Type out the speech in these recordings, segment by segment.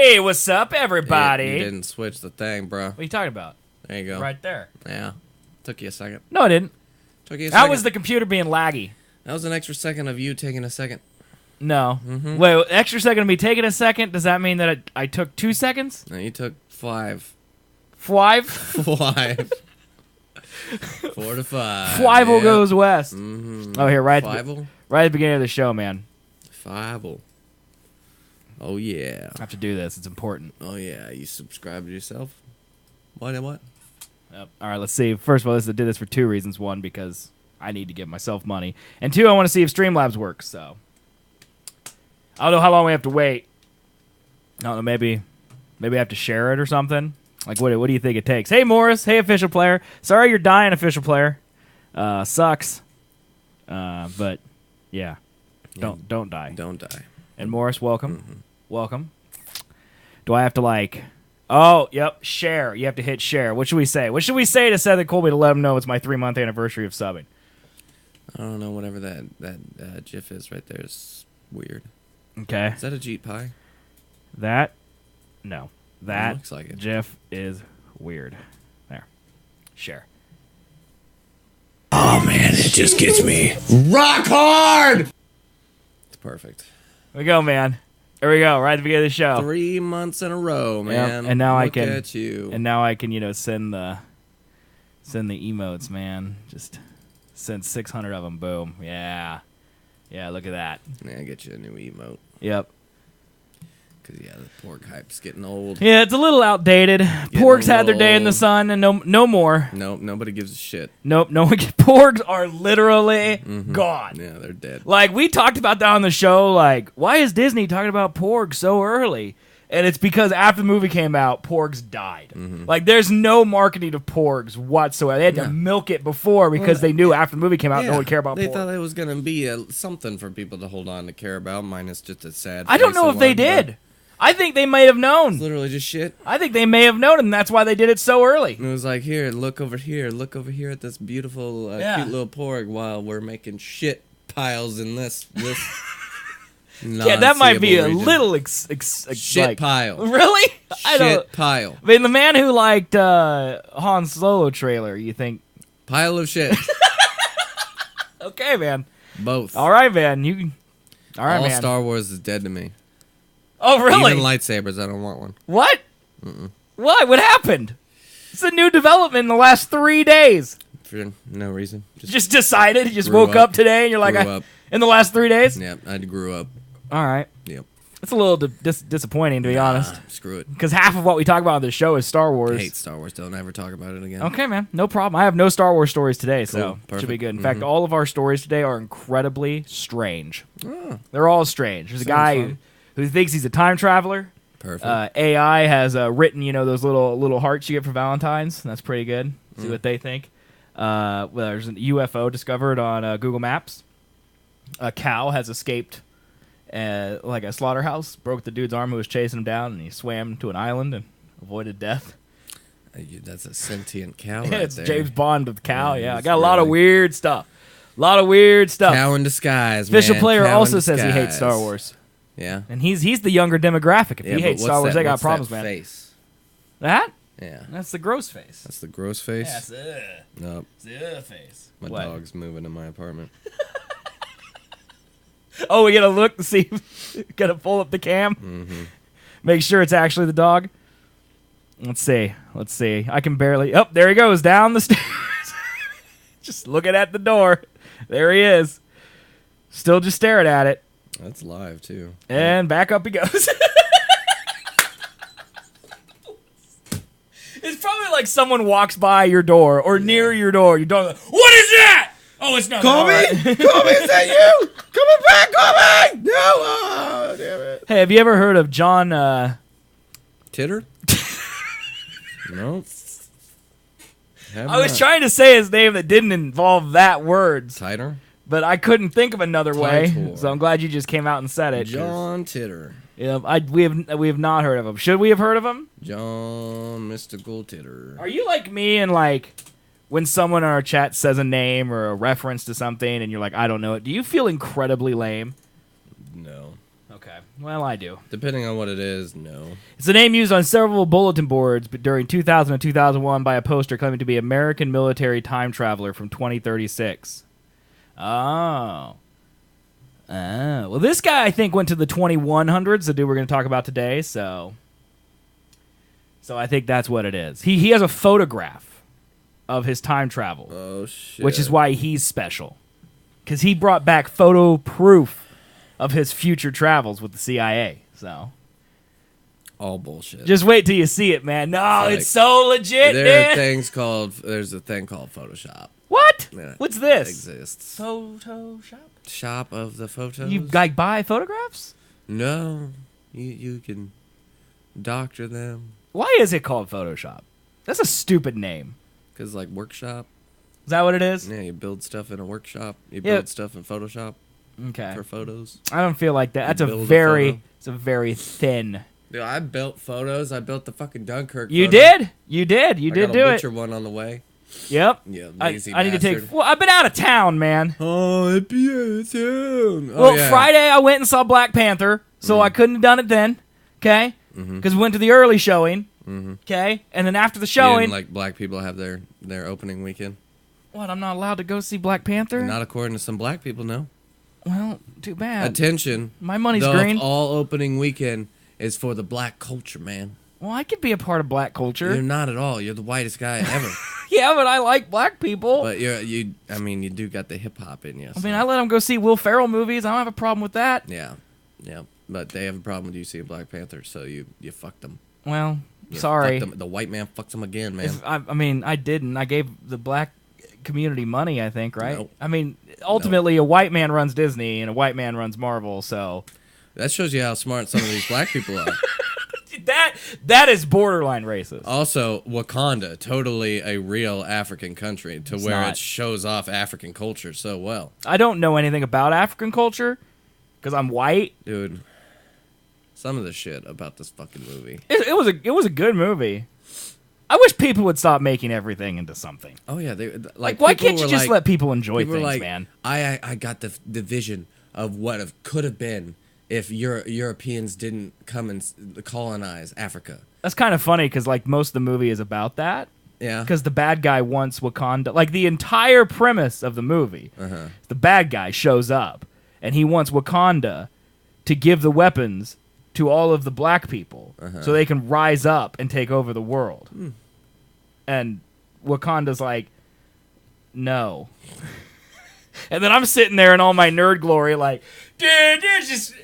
Hey, what's up, everybody? You didn't switch the thing, bro. What are you talking about? There you go. Right there. Yeah. Took you a second. No, I didn't. Took you a second. That was the computer being laggy. That was an extra second of you taking a second. No. Wait, extra second of me taking a second? Does that mean that I took 2 seconds? No, you took 5. 5? 5. 4 to 5. Fievel goes west. Mm-hmm. Oh, here, right at the beginning of the show, man. Fievel. Oh, yeah. I have to do this. It's important. Oh, yeah. You subscribed to yourself? What? Yep. All right, let's see. First of all, I did this for 2 reasons. 1, because I need to give myself money. And 2, I want to see if Streamlabs works, so. I don't know how long we have to wait. I don't know, maybe I have to share it or something. Like, what do you think it takes? Hey, Morris. Hey, official player. Sorry you're dying, official player. Sucks. But, yeah. Don't die. Don't die. And Morris, welcome. Welcome. Do I have to, like... Oh, yep, share. You have to hit share. What should we say? What should we say to Seth and Colby to let him know it's my 3-month anniversary of subbing? I don't know. Whatever that GIF is right there is weird. Okay. Is that a Jeet pie? That? No. That looks like it. GIF is weird. There. Share. Oh, man, it just gets me rock hard! It's perfect. Here we go, man. Here we go, right at the beginning of the show. 3 months in a row, man. Yep. And now Look at you. And now I can, send the emotes, man. Just send 600 of them. Boom. Yeah. Yeah, look at that. Yeah, get you a new emote. Yep. Because, yeah, the pork hype's getting old. Yeah, it's a little outdated. Porgs had their day in the sun, and no more. Nope, nobody gives a shit. Nope, no one. Porgs are literally gone. Yeah, they're dead. Like, we talked about that on the show, like, why is Disney talking about porgs so early? And it's because after the movie came out, porgs died. Like, there's no marketing of porgs whatsoever. They had to milk it before because they knew after the movie came out, no one cared about porgs. They thought it was going to be something for people to hold on to care about, minus just a sad I don't know if they did. I think they may have known. It's literally just shit. I think they may have known, and that's why they did it so early. And it was like, here, look over here at this beautiful, cute little porg while we're making shit piles in this yeah, that might be region. a little shit pile. Really? Shit pile. I mean, the man who liked Han Solo trailer, you think? Pile of shit. Okay, man. Both. All right, man. All right, All man. Star Wars is dead to me. Oh, really? Even lightsabers, I don't want one. What? What? What happened? It's a new development in the last 3 days. For no reason. Just decided? You just woke up today and you're like, in the last 3 days? Yeah, I grew up. All right. Yep. It's a little disappointing, to be honest. Screw it. Because half of what we talk about on this show is Star Wars. I hate Star Wars. Don't ever talk about it again. Okay, man. No problem. I have no Star Wars stories today, so Cool. it should be good. In fact, all of our stories today are incredibly strange. Oh, They're all strange. There's a guy who thinks he's a time traveler. perfect. AI has written, those little hearts you get for Valentine's. That's pretty good. See what they think. Well, there's an UFO discovered on Google Maps. A cow has escaped like a slaughterhouse, broke the dude's arm who was chasing him down, and he swam to an island and avoided death. That's a sentient cow Yeah, right it's there. James Bond with the cow. Yeah, I it's got a lot of really- weird stuff. Cow in disguise, Official man. player Cow in also says he hates disguise. Star Wars. Yeah. And he's the younger demographic. If Yeah, he hates but Star Wars, they got what's problems, that man. Face? That? Yeah. That's the gross face. That's the gross face? Yeah, it's Nope. the face. My What? dog's moving in my apartment. Oh, we gotta look to see. Gotta pull up the cam. Make sure it's actually the dog. Let's see. I can barely. Oh, there he goes down the stairs. Just looking at the door. There he is. Still just staring at it. That's live, too. And back up he goes. It's probably like someone walks by your door or near your door. Your dog. What is that? Oh, it's not. Colby? Colby, is that you? Coming back, Colby! No! Oh, damn it. Hey, have you ever heard of John? Titter? Nope. I was trying to say his name that didn't involve that word, Tighter? but I couldn't think of another way. Titor. So I'm glad you just came out and said it. 'Cause, John Titter. Yeah, we have not heard of him. Should we have heard of him? John Mystical Titter. Are you like me and like when someone in our chat says a name or a reference to something and you're like, I don't know it? Do you feel incredibly lame? No. Okay. Well, I do. Depending on what it is, no. It's a name used on several bulletin boards during 2000 and 2001 by a poster claiming to be American military time traveler from 2036. Oh. Well, this guy, I think, went to the 2100s, the dude we're going to talk about today, so I think that's what it is. He has a photograph of his time travel. Oh, shit. Which is why he's special. Because he brought back photo proof of his future travels with the CIA, so... All bullshit. Just wait till you see it, man. No, it's so legit, man. There's a thing called Photoshop. What? Yeah, What's this? It exists. Photoshop? Shop of the photos. You like buy photographs? No, you can doctor them. Why is it called Photoshop? That's a stupid name. Cause like workshop. Is that what it is? Yeah, you build stuff in a workshop. You build stuff in Photoshop. Okay. For photos. I don't feel like that. That's it's a very thin. Dude, I built photos. I built the fucking Dunkirk. You photo. did? You did do it. Witcher one on the way. Yep. Yeah, I lazy need to take. bastard. Well, I've been out of town, man. Oh, I'd be out of town. Well, Friday I went and saw Black Panther, so I couldn't have done it then. Okay. Because we went to the early showing. Okay. And then after the You showing, didn't like black people have their opening weekend. what? I'm not allowed to go see Black Panther? Not according to some black people, no. Well, too bad. Attention. My money's the green. all opening weekend is for the black culture, man. Well, I could be a part of black culture. You're not at all. You're the whitest guy ever. Yeah, but I like black people. But you do got the hip hop in you. I mean, I let them go see Will Ferrell movies. I don't have a problem with that. Yeah. But they have a problem with you seeing Black Panther, so you fucked them. Well, You sorry. fucked them. The white man fucks them again, man. I mean, I didn't. I gave the black community money, I think, right? Nope. I mean, ultimately, a white man runs Disney and a white man runs Marvel, so... That shows you how smart some of these black people are. That is borderline racist. Also, Wakanda, totally a real African country to where not. it shows off African culture so well. I don't know anything about African culture because I'm white. Dude, some of the shit about this fucking movie. It was a good movie. I wish people would stop making everything into something. Oh yeah, like why can't you just let people enjoy things, man? I got the vision of what could have been if Europeans didn't come and colonize Africa. That's kind of funny because like most of the movie is about that. Yeah. Because the bad guy wants Wakanda. Like the entire premise of the movie, the bad guy shows up and he wants Wakanda to give the weapons to all of the black people so they can rise up and take over the world. And Wakanda's like, no. And then I'm sitting there in all my nerd glory like, dude, there's just...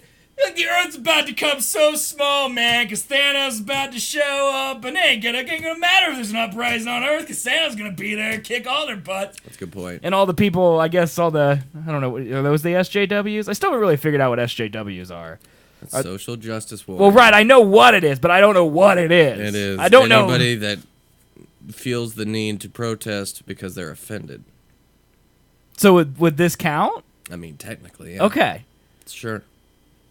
the Earth's about to come so small, man, because Thanos is about to show up, and it ain't gonna matter if there's an uprising on Earth, because Thanos gonna be there and kick all their butts. That's a good point. And all the people, I guess, I don't know, are those the SJWs? I still haven't really figured out what SJWs are. That's social justice war. Well, right, I know what it is, but I don't know what it is. It is. I don't know. Anybody that feels the need to protest because they're offended. So would this count? I mean, technically, yeah. Okay. Sure.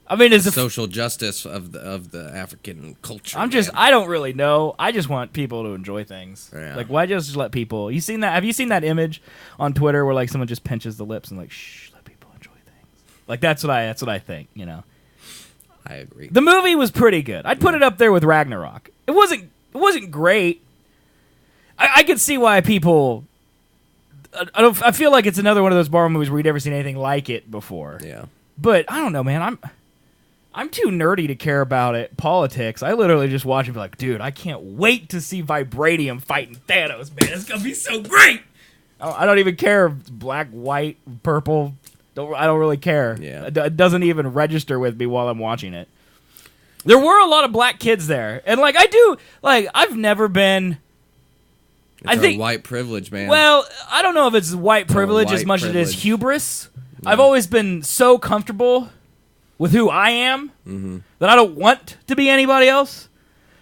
I mean, is social justice of the African culture. I don't really know. I just want people to enjoy things. Yeah. Like, why just let people? You seen that? Have you seen that image on Twitter where like someone just pinches the lips and like, shh, let people enjoy things. Like that's what I think. You know. I agree. The movie was pretty good. I'd put it up there with Ragnarok. It wasn't great. I could see why people. I feel like it's another one of those Marvel movies where you'd never seen anything like it before. Yeah. But I don't know, man. I'm too nerdy to care about it. Politics. I literally just watch and be like, dude, I can't wait to see Vibranium fighting Thanos, man. It's gonna be so great. I don't even care if it's black, white, purple. I don't really care. Yeah. It doesn't even register with me while I'm watching it. There were a lot of black kids there, and like I've never been. I think white privilege, man. Well, I don't know if it's white privilege as much as it is hubris. Yeah. I've always been so comfortable with who I am that I don't want to be anybody else.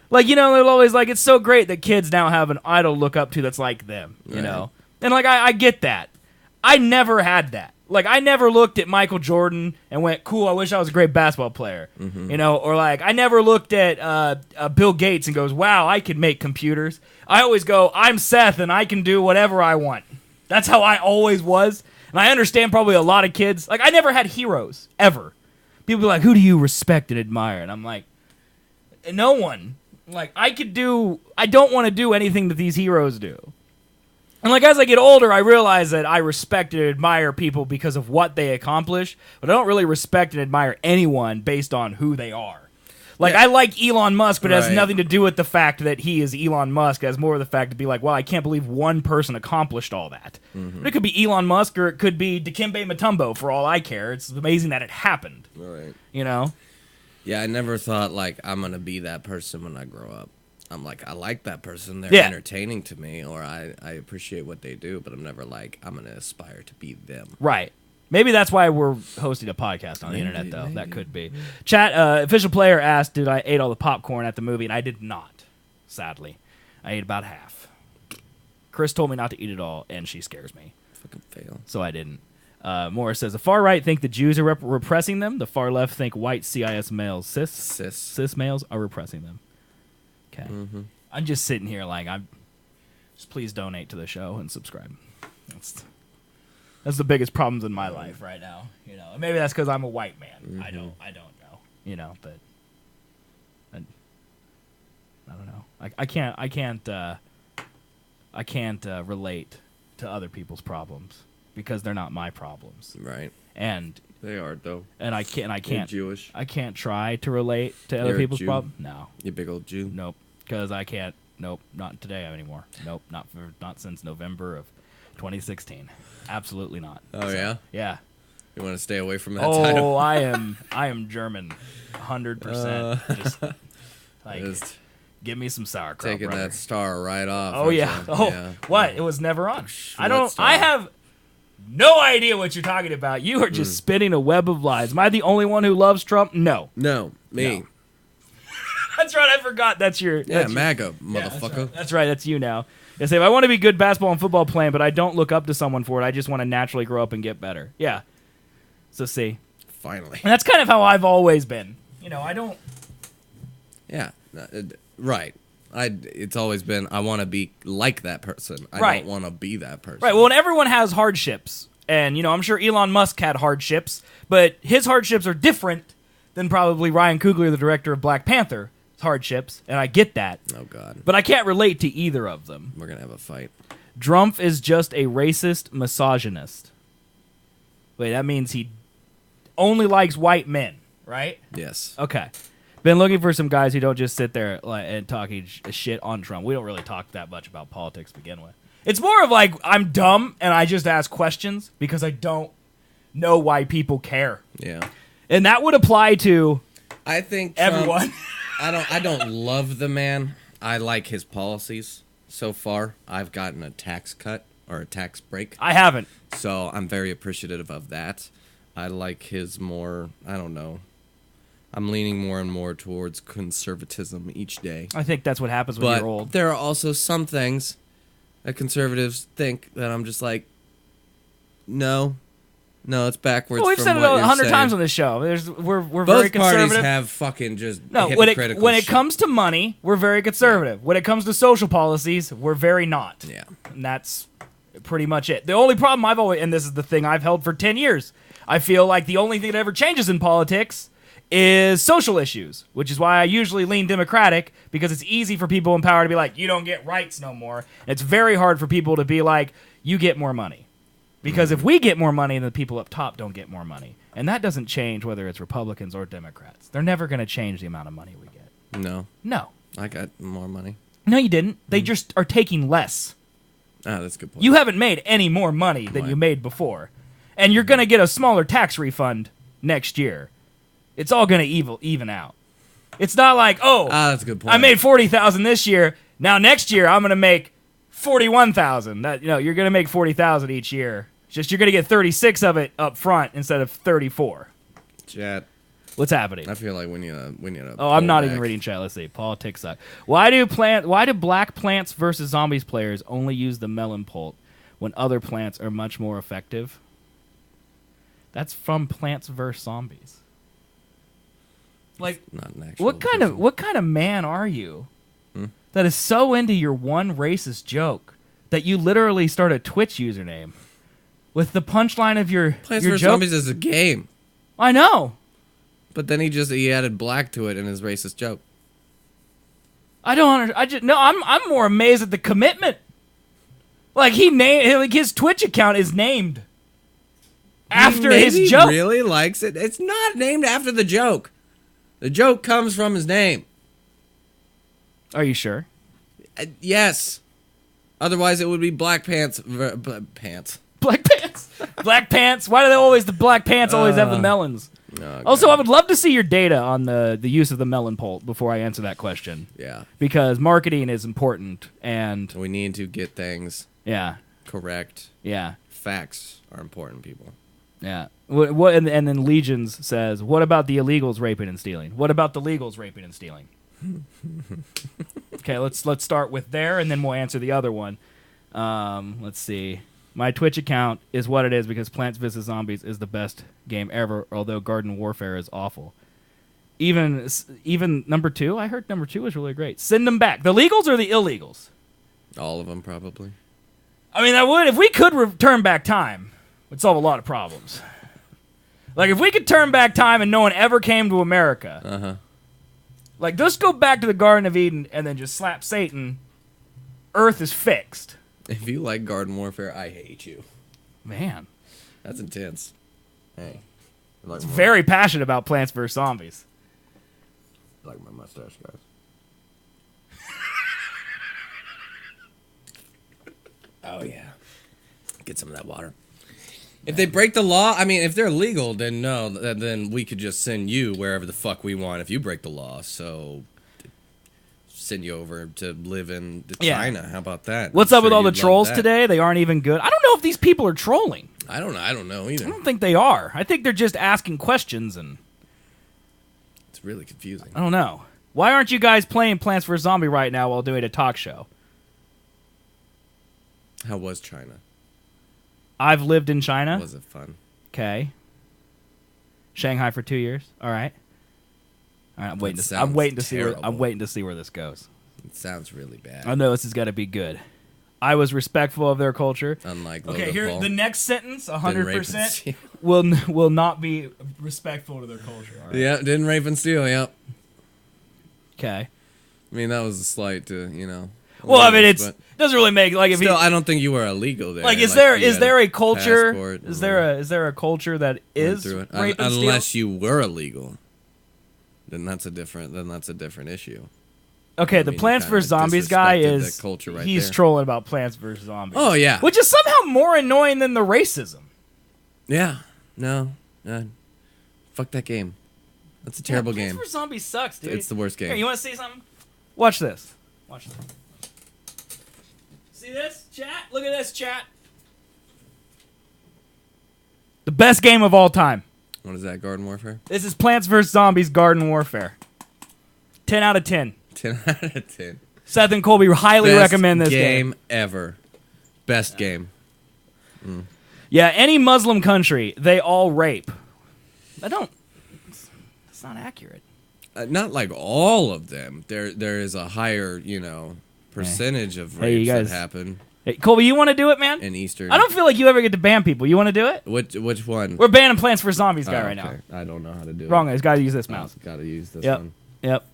Like, you know, they're always like, it's so great that kids now have an idol to look up to that's like them, you know? And like, I get that. I never had that. Like, I never looked at Michael Jordan and went, cool, I wish I was a great basketball player. You know, or like, I never looked at Bill Gates and goes, wow, I can make computers. I always go, I'm Seth and I can do whatever I want. That's how I always was. And I understand probably a lot of kids. Like, I never had heroes, ever. People be like, who do you respect and admire? And I'm like, no one. Like, I don't want to do anything that these heroes do. And like, as I get older, I realize that I respect and admire people because of what they accomplish, but I don't really respect and admire anyone based on who they are. Like, I like Elon Musk, but it has nothing to do with the fact that he is Elon Musk. It has more of the fact to be like, well, I can't believe one person accomplished all that. Mm-hmm. It could be Elon Musk or it could be Dikembe Mutombo for all I care. It's amazing that it happened. Right. You know? Yeah, I never thought, like, I'm going to be that person when I grow up. I'm like, I like that person. They're entertaining to me, or I appreciate what they do, but I'm never like, I'm going to aspire to be them. Right. Maybe that's why we're hosting a podcast on the internet, though. That could be. Chat, official player asked, did I ate all the popcorn at the movie? And I did not, sadly. I ate about half. Chris told me not to eat it all, and she scares me. Fucking fail. So I didn't. Morris says, the far right think the Jews are repressing them. The far left think white CIS males, cis males, are repressing them. Okay. Mm-hmm. I'm just sitting here like, just please donate to the show and subscribe. That's the biggest problems in my life right now, you know. Maybe that's because I'm a white man. Mm-hmm. I don't know, you know. But I don't know. I can't relate to other people's problems because they're not my problems. Right. And they are though. And I can't. You're Jewish. I can't try to relate to other people's problems. No. You big old Jew. Nope. Because I can't. Nope. Not today anymore. Nope. Not since November of 2016. Absolutely not. Oh, so, yeah? Yeah. You want to stay away from that title? Oh, I am German. 100%. Just give me some sauerkraut, taking brother. that star right off. Oh, yeah. What? It was never on. I have no idea what you're talking about. You are just spinning a web of lies. Am I the only one who loves Trump? No. No, me. No. That's right. I forgot. That's your... MAGA, motherfucker. That's right. That's you now. They say, if I want to be good basketball and football playing, but I don't look up to someone for it, I just want to naturally grow up and get better. Yeah. So see. Finally. And that's kind of how I've always been. You know, I don't... Yeah. Right. It's always been, I want to be like that person. I don't want to be that person. Right. Well, and everyone has hardships. And, you know, I'm sure Elon Musk had hardships, but his hardships are different than probably Ryan Coogler, the director of Black Panther, hardships, and I get that. Oh, God. But I can't relate to either of them. We're going to have a fight. Drumpf is just a racist misogynist. Wait, that means he only likes white men, right? Yes. Okay. Been looking for some guys who don't just sit there and talking shit on Trump. We don't really talk that much about politics to begin with. It's more of like, I'm dumb, and I just ask questions because I don't know why people care. Yeah. And that would apply to I think everyone. I don't love the man. I like his policies so far. I've gotten a tax cut or a tax break. I haven't. So I'm very appreciative of that. I like his more, I don't know. I'm leaning more and more towards conservatism each day. I think that's what happens when you're old. But there are also some things that conservatives think that I'm just like, no, it's backwards. Well, we've said it 100 times on this show. We're very conservative. Both parties have fucking just hypocritical when it comes to money, we're very conservative. Yeah. When it comes to social policies, we're very not. Yeah. And that's pretty much it. The only problem I've always, and this is the thing I've held for 10 years, I feel like the only thing that ever changes in politics is social issues, which is why I usually lean Democratic, because it's easy for people in power to be like, you don't get rights no more. And it's very hard for people to be like, you get more money. Because if we get more money, then the people up top don't get more money. And that doesn't change whether it's Republicans or Democrats. They're never going to change the amount of money we get. No. I got more money. No, you didn't. They just are taking less. Ah, that's a good point. You haven't made any more money than you made before. And you're going to get a smaller tax refund next year. It's all going to even out. It's not like, that's a good point. I made $40,000 this year. Now next year I'm going to make $41,000. That, you're going to make $40,000 each year. It's just you're going to get 36 of it up front instead of 34. Chat. What's happening? I feel like we need to I'm not even reading chat. Let's see. Politics suck. Why do black Plants vs. Zombies players only use the melon pult when other plants are much more effective? That's from Plants vs. Zombies. Like, not an actual what kind of man are you that is so into your one racist joke that you literally start a Twitch username with the punchline of your Plants your vs. joke? Zombies is a game. I know. But then he added black to it in his racist joke. I don't understand. I'm more amazed at the commitment. Like his Twitch account is named after his joke. He really likes it. It's not named after the joke. The joke comes from his name. Are you sure? Yes. Otherwise, it would be Black Pants. Black pants. Black pants. Why do the black pants always have the melons? Okay. Also, I would love to see your data on the use of the melon poll before I answer that question. Yeah. Because marketing is important, and we need to get things correct. Yeah. Facts are important, people. Yeah. What? And then Legions says, "What about the illegals raping and stealing? What about the legals raping and stealing?" Okay, let's start with there, and then we'll answer the other one. Let's see. My Twitch account is what it is because Plants vs. Zombies is the best game ever, although Garden Warfare is awful. Even number 2, I heard number 2 was really great. Send them back. The legals or the illegals? All of them, probably. I mean, if we could turn back time, it would solve a lot of problems. Like, if we could turn back time and no one ever came to America, like, just go back to the Garden of Eden and then just slap Satan, Earth is fixed. If you like Garden Warfare, I hate you. Man. That's intense. Hey. It's very passionate about Plants vs. Zombies. I like my mustache, guys. Oh, yeah. Get some of that water. If they break the law, I mean, if they're legal, then no, then we could just send you wherever the fuck we want if you break the law. So, send you over to live in China. How about that? What's up with all the trolls today? They aren't even good. I don't know if these people are trolling. I don't know either. I don't think they are. I think they're just asking questions, and it's really confusing. I don't know. Why aren't you guys playing Plants vs. Zombie right now while doing a talk show? How was China? I've lived in China. Was it fun? Okay. Shanghai for 2 years. All right. All right. I'm waiting to see where this goes. It sounds really bad. I know this has got to be good. I was respectful of their culture. Unlike okay, here Paul. The next sentence, 100%, will not be respectful to their culture. All right? Yeah, didn't rape and steal. Yep. Okay. I mean, that was a slight to Well, I mean, it doesn't really make like if still. I don't think you were illegal there. Like, is there a culture? Is there a culture that is rape and unless steal? you were illegal? Then that's a different issue. Okay, the Plants vs. Zombies guy he's there. trolling about Plants vs. Zombies. Oh yeah, which is somehow more annoying than the racism. Yeah, no, fuck that game. That's a terrible game. Plants vs. Zombies sucks, dude. It's the worst game. Here, you want to see something? Watch this. Watch this. See this, chat? Look at this, chat. The best game of all time. What is that, Garden Warfare? This is Plants vs. Zombies Garden Warfare. 10 out of 10. 10 out of 10. Seth and Colby highly recommend this game ever. Best game. Mm. Yeah, any Muslim country, they all rape. It's not accurate. Not like all of them. There is a higher, percentage of rapes that happen. Hey, Colby, you want to do it, man? In Eastern. I don't feel like you ever get to ban people. You want to do it? Which one? We're banning Plants vs. Zombies guy right now. I don't know how to do it. Wrong. He's got to use this mouse. Got to use this one. Yep.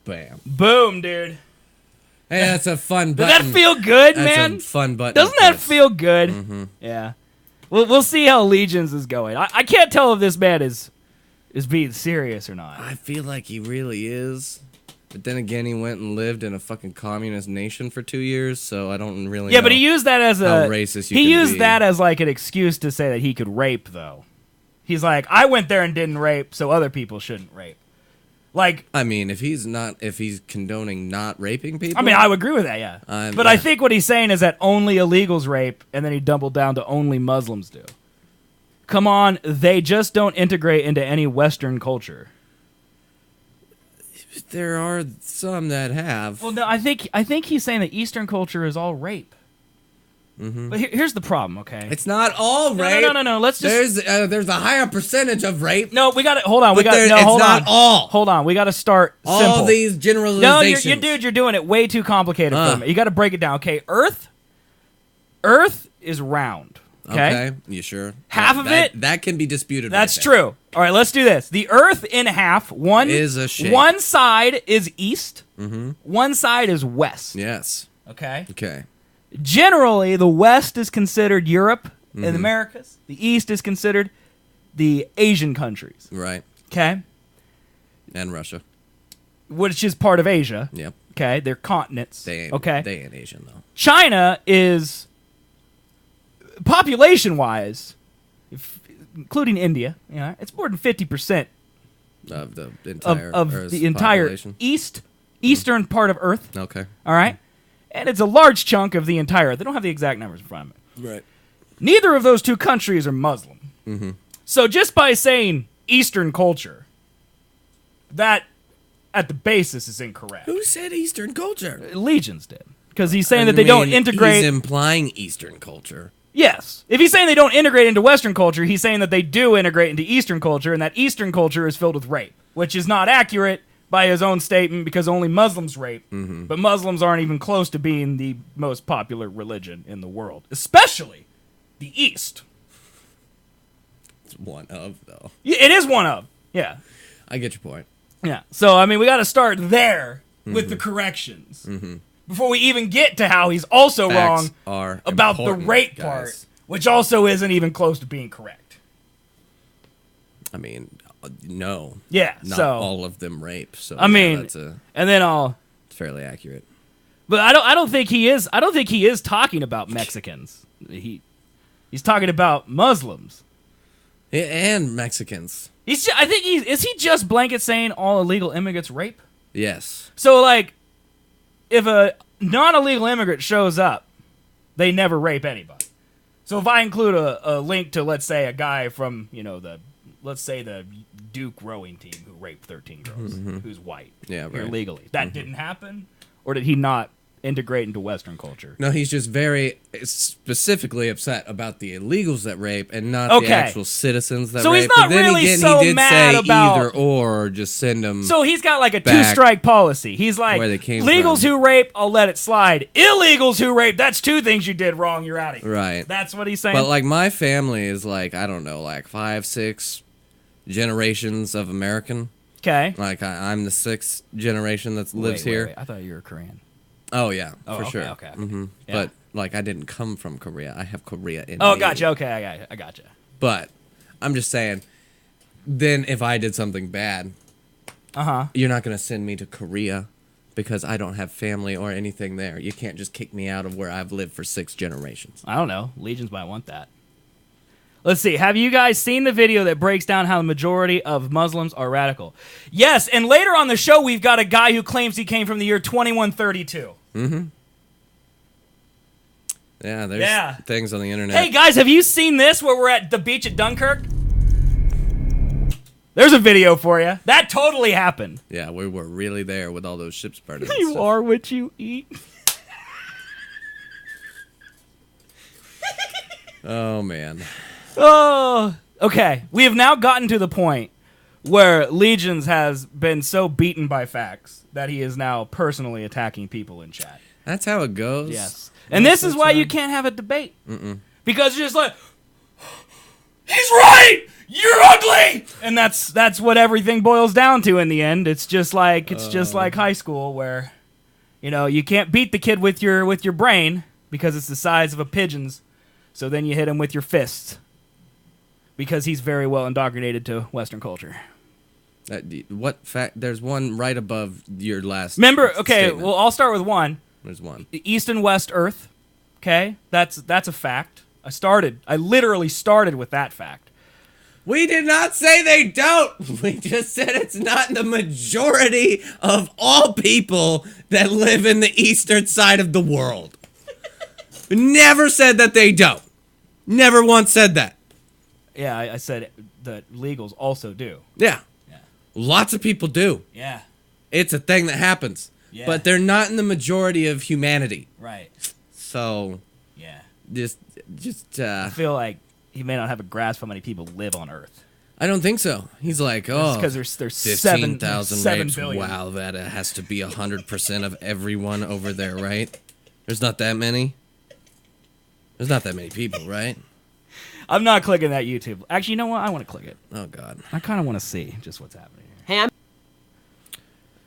Bam. Boom, dude. Hey, that's a fun button. Does that feel good, man? That's a fun button. Doesn't that feel good? Mm-hmm. Yeah. We'll see how Legions is going. I can't tell if this man is being serious or not. I feel like he really is. But then again, he went and lived in a fucking communist nation for 2 years, so I don't really know. Yeah, but he used that as how racist you he can used be. that as like an excuse to say that he could rape, though. He's like, I went there and didn't rape, so other people shouldn't rape. Like, I mean, if he's condoning not raping people, I mean, I would agree with that, yeah. But I think what he's saying is that only illegals rape, and then he doubled down to only Muslims do. Come on, they just don't integrate into any Western culture. There are some that have. Well, no, I think he's saying that Eastern culture is all rape. Mm-hmm. But here's the problem, okay? It's not all rape. No. Let's just. There's a higher percentage of rape. No, we got to hold on. It's not all. Hold on. We got to start simple. All these generalizations. No, you're doing it way too complicated for me. You got to break it down. Okay, Earth is round. Okay? You sure? Half of it? That can be disputed. That's right there. true. All right, let's do this. The Earth in half. One is a shape. One side is east. Mm-hmm. One side is west. Yes. Okay? Okay. Generally, the west is considered Europe and the Americas. The east is considered the Asian countries. Right. Okay? And Russia. Which is part of Asia. Yep. Okay? They're continents. They ain't Asian, though. China is, population-wise, including India, it's more than 50% Of the entire of Earth's the entire population. eastern part of Earth. Okay. All right? And it's a large chunk of the entire Earth. They don't have the exact numbers in front of me. Right. Neither of those two countries are Muslim. Mm-hmm. So just by saying Eastern culture, that at the basis is incorrect. Who said Eastern culture? Legions did. Because he's saying that they don't integrate. He's implying Eastern culture. Yes. If he's saying they don't integrate into Western culture, he's saying that they do integrate into Eastern culture, and that Eastern culture is filled with rape, which is not accurate by his own statement because only Muslims rape, but Muslims aren't even close to being the most popular religion in the world, especially the East. It's one of, though. Yeah, it is one of. Yeah. I get your point. Yeah. So, I mean, we got to start there with the corrections before we even get to how he's also Facts wrong are about the important, rape guys. part, which also isn't even close to being correct. I mean, no. Yeah. Not so all of them rape. So I mean, that's and then it's fairly accurate. but I don't think he is. I don't think he is talking about Mexicans. He's talking about Muslims. And Mexicans. I think is he just blanket saying all illegal immigrants rape? Yes. So like, if a non-illegal immigrant shows up, they never rape anybody. So if I include a link to, let's say, a guy from let's say the Duke rowing team who raped 13 girls, who's white, Yeah, right. illegally, that didn't happen, or did he not integrate into Western culture? No, he's just very specifically upset about the illegals that rape and not Okay. the actual citizens that So rape. he's not but then really again, so he did mad say about- either or just send them. So he's got like a back two-strike policy. He's like, where they came legals from. who rape, I'll let it slide. Illegals who rape, that's two things you did wrong, you're out of here. Right. That's what he's saying? But like my family is like, I don't know, like 5-6 generations of American. Okay. Like I'm the 6th generation that lives here. Wait. I thought you were Korean. Oh yeah, Oh, for okay, sure. okay. hmm Yeah. But like I didn't come from Korea. I have Korea in Oh, me. gotcha. Okay, I gotcha. But I'm just saying, then if I did something bad, Uh-huh. you're not going to send me to Korea because I don't have family or anything there. You can't just kick me out of where I've lived for 6 generations. I don't know. Legions might want that. Let's see. Have you guys seen the video that breaks down how the majority of Muslims are radical? Yes, and later on the show, we've got a guy who claims he came from the year 2132. Yeah, there's things on the internet. Hey, guys, have you seen this where we're at the beach at Dunkirk? There's a video for you. That totally happened. Yeah, we were really there with all those ships burning. and You stuff. are what you eat. Oh, man. Oh, okay. We have now gotten to the point where Legions has been so beaten by facts that he is now personally attacking people in chat. That's how it goes. Yes. And this is why you can't have a debate. Because you're just like, he's right! You're ugly! And that's what everything boils down to in the end. It's just like high school where, you can't beat the kid with your brain because it's the size of a pigeon's. So then you hit him with your fists. Because he's very well indoctrinated to Western culture. What fact? There's one right above your last. Remember, okay, statement. well, I'll start with one. There's one. East and West Earth. Okay? That's a fact. I literally started with that fact. We did not say they don't. We just said it's not the majority of all people that live in the eastern side of the world. Never said that they don't. Never once said that. Yeah, I said that legals also do. Yeah. Lots of people do. Yeah. It's a thing that happens. Yeah. But they're not in the majority of humanity. Right. So Yeah. just I feel like he may not have a grasp how many people live on Earth. I don't think so. He's like, Because there's 15,000 7 rapes. billion. Wow, that has to be 100% of everyone over there, right? There's not that many. There's not that many people, right? I'm not clicking that YouTube. Actually, you know what? I want to click it. Oh God. I kind of want to see just what's happening here. Hey, I'm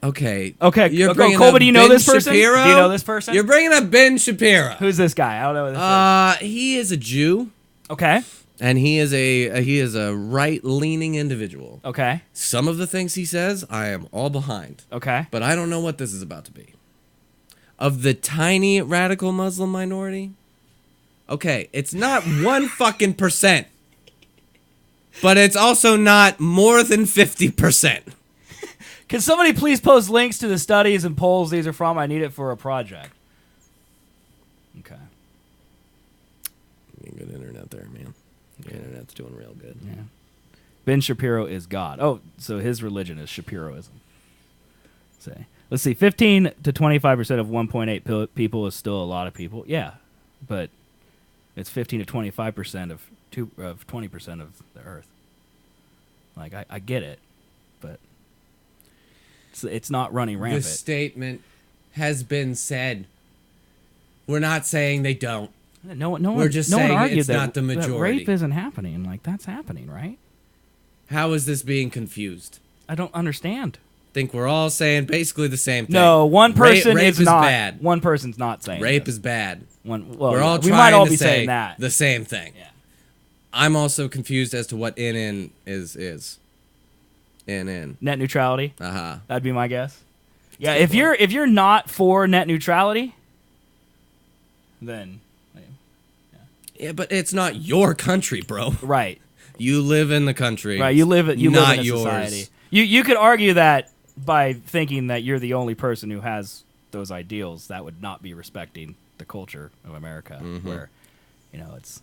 Okay. Okay, You're go, bringing Colby, up do you know Ben this person? Shapiro? Do you know this person? You're bringing up Ben Shapiro. Who's this guy? I don't know who this He is a Jew, is. Okay. and he is a right-leaning individual. Okay. Some of the things he says, I am all behind. Okay. But I don't know what this is about to be. Of the tiny radical Muslim minority, okay, it's not 1 fucking percent, but it's also not more than 50%. Can somebody please post links to the studies and polls these are from? I need it for a project. Okay. Good internet there, man. The internet's doing real good. Yeah. Ben Shapiro is God. Oh, so his religion is Shapiroism. Say. Let's see. 15 to 25% of 1.8 people is still a lot of people. Yeah, but it's 15 to 25% of 20% of the Earth. Like I get it, but it's not running rampant. The statement has been said. We're not saying they don't. No one. We're just no saying one argued it's not the that majority. rape isn't happening. Like that's happening, right? How is this being confused? I don't understand. Think we're all saying basically the same thing. No, one person rape is not. bad. One person's not saying Rape this. is bad. Well, We're all we trying might all to be say saying that. the same thing. Yeah. I'm also confused as to what NN is. NN. Net neutrality. Uh-huh. That'd be my guess. Yeah, if you're not for net neutrality, then Yeah, but it's not your country, bro. right. You live in the country. Right, you live in not a yours. society. You could argue that by thinking that you're the only person who has those ideals, that would not be respecting the culture of America, where it's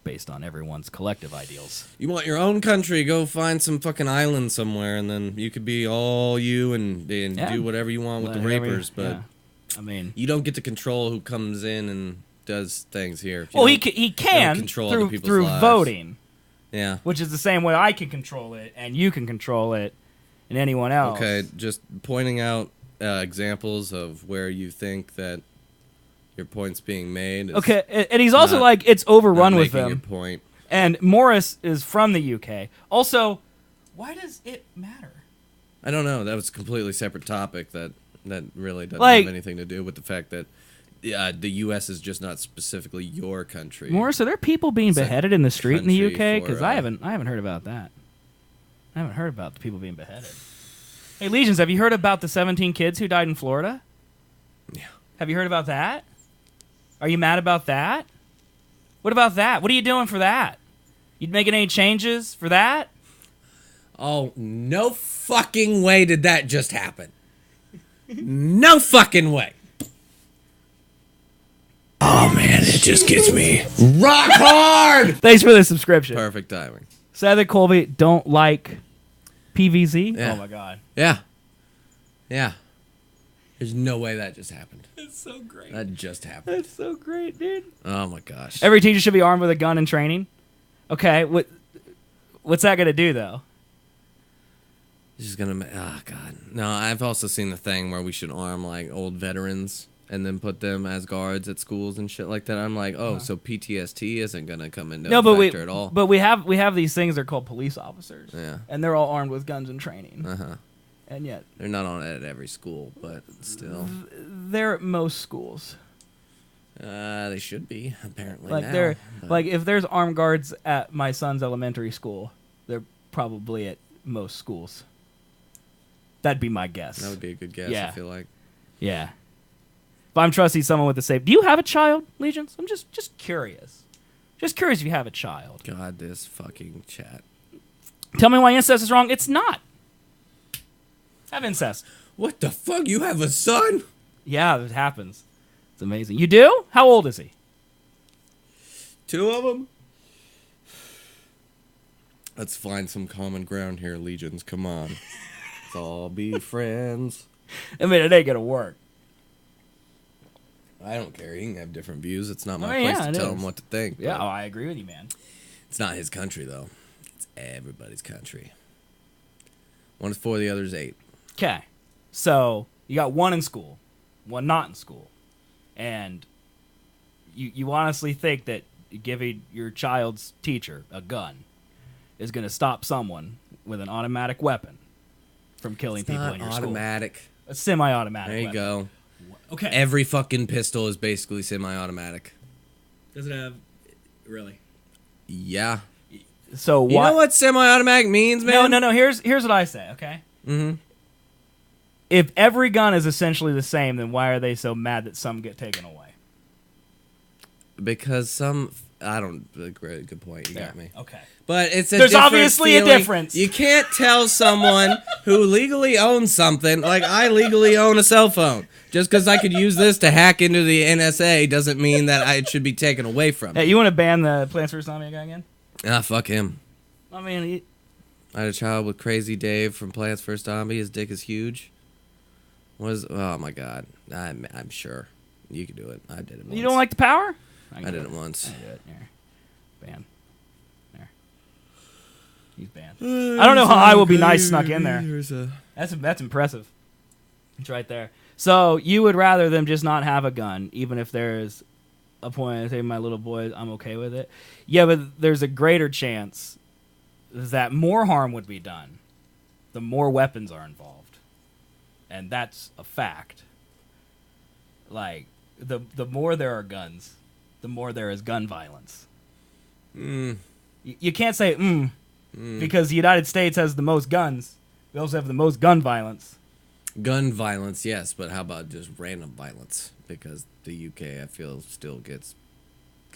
based on everyone's collective ideals. You want your own country, go find some fucking island somewhere, and then you could be all you and do whatever you want with the rapers, but yeah. I mean, you don't get to control who comes in and does things here. well, he can control other through people's lives. voting, Yeah. which is the same way I can control it, and you can control it, and anyone else. Okay, just pointing out examples of where you think that your point's being made. Okay, and he's also like, it's overrun with making them. your point. And Morris is from the UK. Also, why does it matter? I don't know. That was a completely separate topic that really doesn't Like- have anything to do with the fact that the U.S. is just not specifically your country. Morris, are there people being It's a beheaded in the street in the country UK? for, Because I haven't heard about that. I haven't heard about the people being beheaded. Hey, Legions, have you heard about the 17 kids who died in Florida? Yeah. Have you heard about that? Are you mad about that? What about that? What are you doing for that? You making any changes for that? Oh, no fucking way did that just happen. No fucking way. Oh man, it just gets me rock hard. Thanks for the subscription. Perfect timing. Sad that Colby don't like PVZ. Yeah. Oh my god. Yeah. Yeah. There's no way that just happened. That's so great. That just happened. That's so great, dude. Oh my gosh. Every teacher should be armed with a gun in training. Okay, what's that gonna do though? This is gonna. Oh god. No, I've also seen the thing where we should arm like old veterans and then put them as guards at schools and shit like that. I'm like, oh, so PTSD isn't gonna come into effect at all. But we have these things. They're called police officers. Yeah. And they're all armed with guns in training. Uh-huh. And yet They're not on it at every school, but still. they're at most schools. They should be apparently. Like now, they're but- like if there's armed guards at my son's elementary school, they're probably at most schools. That'd be my guess. That would be a good guess. Yeah. I feel like. Yeah. If I'm trusting someone with the safe, do you have a child, Legions? I'm just curious. Just curious if you have a child. God, this fucking chat. Tell me why incest is wrong. It's not. Have incest. What the fuck? You have a son? Yeah, it happens. It's amazing. You do? How old is he? 2 of them? Let's find some common ground here, Legions. Come on. Let's all be friends. I mean, it ain't gonna work. I don't care. He can have different views. It's not my Oh, place yeah, to it tell is. him what to think. Yeah, but I agree with you, man. It's not his country, though. It's everybody's country. One is 4, the other is 8. Okay, so you got one in school, one not in school, and you honestly think that giving your child's teacher a gun is going to stop someone with an automatic weapon from killing people in your automatic. school. A semi-automatic There you weapon. go. Okay. Every fucking pistol is basically semi-automatic. Does it have... Really? Yeah. So You know what semi-automatic means, man? No. Here's what I say, okay? Mm-hmm. If every gun is essentially the same, then why are they so mad that some get taken away? Because some... I don't... Good point. You got me. Okay. But it's a There's different obviously a feeling. difference. You can't tell someone who legally owns something, like I legally own a cell phone. Just because I could use this to hack into the NSA doesn't mean that it should be taken away from me. Hey, you want to ban the Plants vs. Zombies guy again? Ah, fuck him. I mean, I had a child with Crazy Dave from Plants vs. Zombies. His dick is huge. Oh my god. I'm sure. You could do it. I did it once. you don't like the power? I did it once. I did it. Here. Ban. There. He's banned. I don't know how I Will Be Nice snuck in there. That's impressive. It's right there. So you would rather them just not have a gun, even if there's a point, say my little boy, I'm okay with it. Yeah, but there's a greater chance that more harm would be done the more weapons are involved. And that's a fact. Like, the more there are guns, the more there is gun violence. You can't say, because the United States has the most guns. We also have the most gun violence. Gun violence, yes, but how about just random violence? Because the UK, I feel, still gets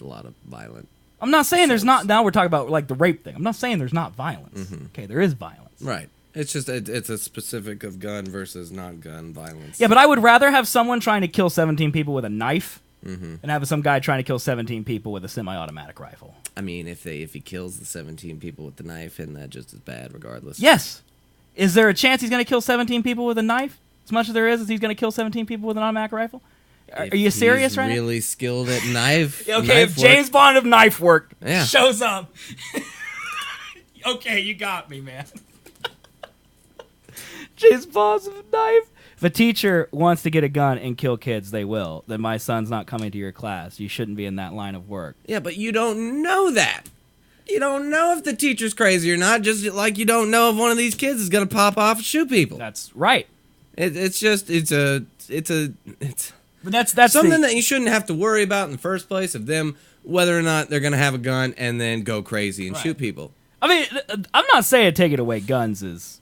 a lot of violent. I'm not saying there's not. Now we're talking about like the rape thing. I'm not saying there's not violence. Okay, there is violence. Right. It's just it's a specific of gun versus non-gun violence. Yeah, but I would rather have someone trying to kill 17 people with a knife than have some guy trying to kill 17 people with a semi-automatic rifle. I mean, if he kills the 17 people with the knife, and that just is bad regardless. Yes. Is there a chance he's going to kill 17 people with a knife? As much as there is he's going to kill 17 people with an automatic rifle? Are you serious right now? Really skilled at knife. Okay, if James Bond of knife work Yeah. shows up. Okay, you got me, man. James Bond of knife. If a teacher wants to get a gun and kill kids, they will. Then my son's not coming to your class. You shouldn't be in that line of work. Yeah, but you don't know that. You don't know if the teacher's crazy or not, just like you don't know if one of these kids is going to pop off and shoot people. That's right. It's But that's something that you shouldn't have to worry about in the first place, of them, whether or not they're going to have a gun and then go crazy and shoot people. I mean, I'm not saying taking away guns is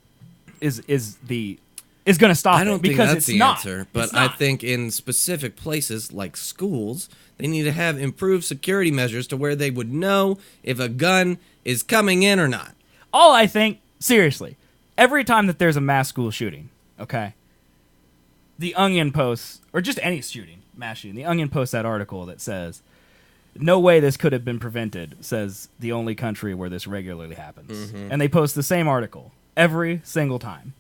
going to stop I don't it, think because that's it's the not. answer, but It's I not. think in specific places like schools, they need to have improved security measures to where they would know if a gun is coming in or not. All I think, seriously, every time that there's a mass school shooting, okay, the Onion posts, or just any shooting, mass shooting, the Onion posts that article that says, no way this could have been prevented, says the only country where this regularly happens. And they post the same article every single time.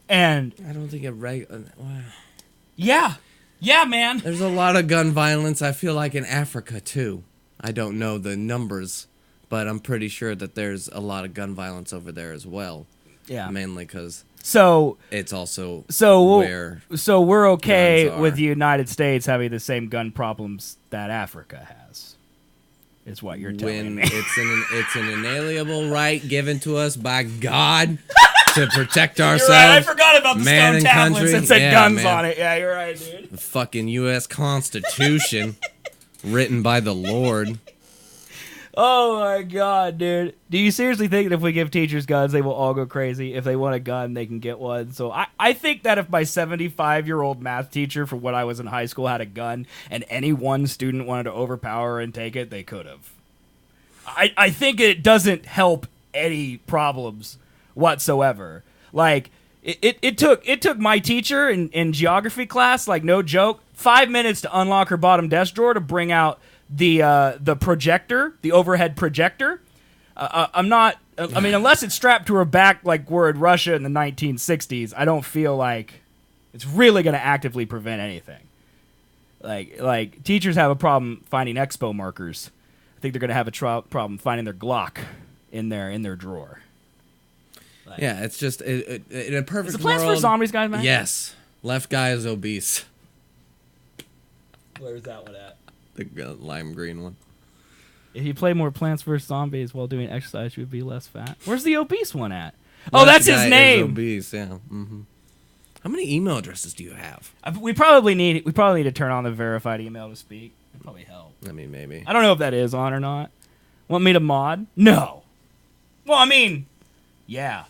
And I don't think yeah, man. there's a lot of gun violence, I feel like, in Africa, too. I don't know the numbers, but I'm pretty sure that there's a lot of gun violence over there as well. Yeah. Mainly because So it's also we're okay guns are. with the United States having the same gun problems that Africa has. Is what you're telling when me. it's an inalienable right given to us by God to protect ourselves. You're right. I forgot about the man stone and tablets country. that said Yeah, guns man. on it. Yeah, you're right, dude. The fucking U.S. Constitution written by the Lord. Oh my god, dude. Do you seriously think that if we give teachers guns, they will all go crazy? If they want a gun, they can get one. So I think that if my 75-year-old math teacher from when I was in high school had a gun and any one student wanted to overpower and take it, they could have. I think it doesn't help any problems whatsoever. Like, it took my teacher in geography class, like no joke, 5 minutes to unlock her bottom desk drawer to bring out the projector, the overhead projector. I mean, unless it's strapped to her back like we're in Russia in the 1960s, I don't feel like it's really going to actively prevent anything. Like teachers have a problem finding expo markers. I think they're going to have a problem finding their Glock in their drawer. Yeah, it's just in a perfect Is the Plants world. vs. Zombies guy, man? Yes, left guy is obese. Where's that one at? The lime green one. If you play more Plants vs. Zombies while doing exercise, you would be less fat. Where's the obese one at? Oh, that's his name. Obese, yeah. Mm-hmm. How many email addresses do you have? We probably need to turn on the verified email to speak. That'd probably help. I mean, maybe. I don't know if that is on or not. Want me to mod? No. Well, I mean, yeah.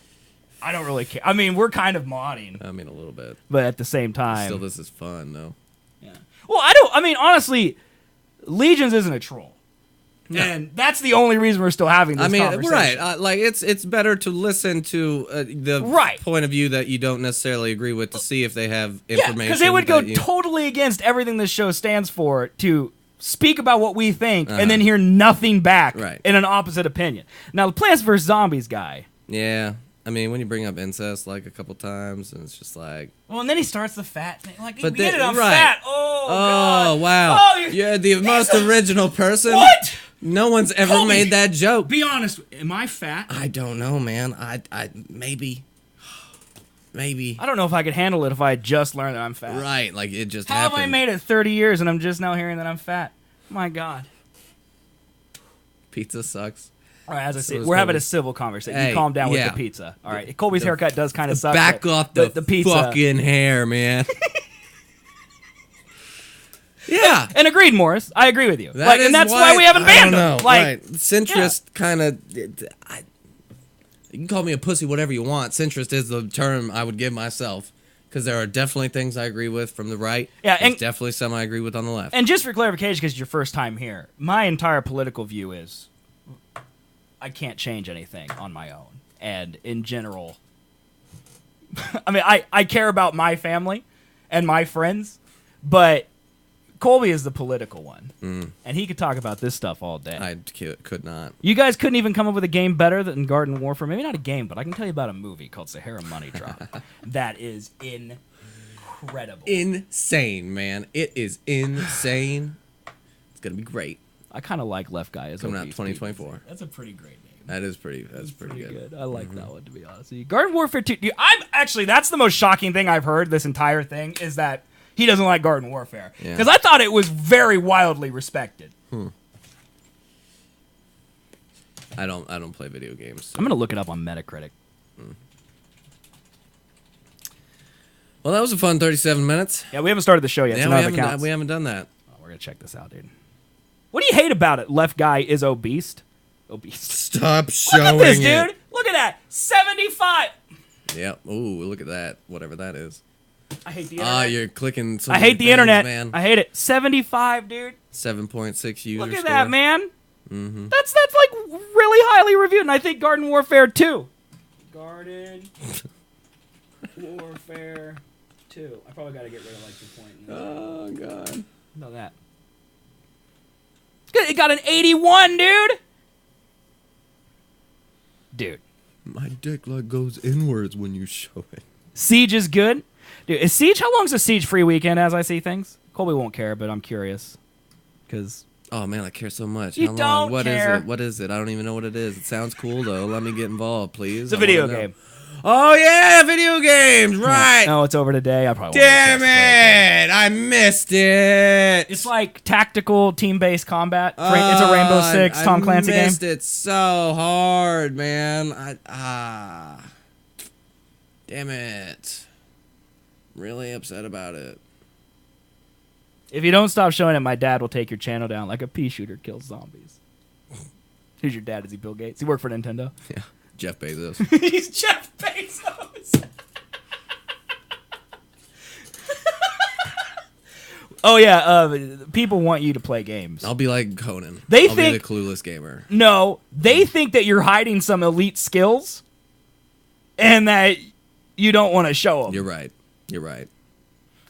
I don't really care. I mean, we're kind of modding. I mean, a little bit. But at the same time. Still, this is fun, though. Yeah. Well, I mean, honestly, Legions isn't a troll. No. And that's the only reason we're still having this conversation. Right. Like, it's better to listen to the point of view that you don't necessarily agree with to see if they have information. Because it would go totally against everything this show stands for to speak about what we think and then hear nothing back in an opposite opinion. Now, the Plants vs. Zombies guy. Yeah. I mean, when you bring up incest like a couple times, and it's just like... Well, and then he starts the fat thing. Like, get it, I'm fat. Oh, God. Wow. Oh, you're the most original person. What? No one's ever made that joke. Be honest. Am I fat? I don't know, man. I maybe. Maybe. I don't know if I could handle it if I had just learned that I'm fat. Right, like it just happened. How have I made it 30 years and I'm just now hearing that I'm fat? My God. Pizza sucks. All right, as I said, we're having a civil conversation. Hey, you calm down with the pizza. All right, Colby's haircut does kind of suck. Back off the pizza. Fucking hair, man. Yeah. And agreed, Morris. I agree with you. And that's why we haven't banned him. Like, centrist kind of... You can call me a pussy, whatever you want. Centrist is the term I would give myself. Because there are definitely things I agree with from the right. Yeah, and there's definitely some I agree with on the left. And just for clarification, because it's your first time here, my entire political view is... I can't change anything on my own. And in general, I mean, I care about my family and my friends, but Colby is the political one. And he could talk about this stuff all day. I could not. You guys couldn't even come up with a game better than Garden Warfare. Maybe not a game, but I can tell you about a movie called Sahara Money Drop. That is incredible. Insane, man. It is insane. It's going to be great. I kind of like Left Guy as coming out 2024. That's a pretty great name. That is pretty. That's pretty good. I like that one, to be honest with you. Garden Warfare 2. That's the most shocking thing I've heard this entire thing is that he doesn't like Garden Warfare because I thought it was very wildly respected. I don't play video games. So. I'm gonna look it up on Metacritic. Well, that was a fun 37 minutes. Yeah, we haven't started the show yet. Yeah, we haven't done that. Oh, we're gonna check this out, dude. What do you hate about it? Left Guy is obese. Stop showing it. Look at this, dude. Look at that. 75. Yep. Ooh, look at that. Whatever that is. I hate the internet. You're clicking. I hate the internet, man. I hate it. 75, dude. 7.6 user Look at score. that, man. That's like really highly reviewed, and I think Garden Warfare 2. Garden Warfare 2. I probably got to get rid of like the point. Oh God. How about that? It got an 81, dude. Dude. My dick like goes inwards when you show it. Siege is good. Dude, is Siege, how long's a Siege free weekend as I see things? Colby won't care, but I'm curious. Because... Oh, man, I care so much. You how long? What care. is it? What is it? I don't even know what it is. It sounds cool, though. Let me get involved, please. It's a video game. Oh, yeah, video games, right. No, it's over today. I probably Damn it. I missed it. It's like tactical team-based combat. It's a Rainbow Six Tom Clancy game. I missed it so hard, man. Damn it. Really upset about it. If you don't stop showing it, my dad will take your channel down like a pea shooter kills zombies. Who's your dad? Is he Bill Gates? He work for Nintendo? Yeah. Jeff Bezos. He's Jeff Bezos. Oh, yeah. People want you to play games. I'll be like Conan. I'll be the clueless gamer. No, they think that you're hiding some elite skills and that you don't want to show them. You're right.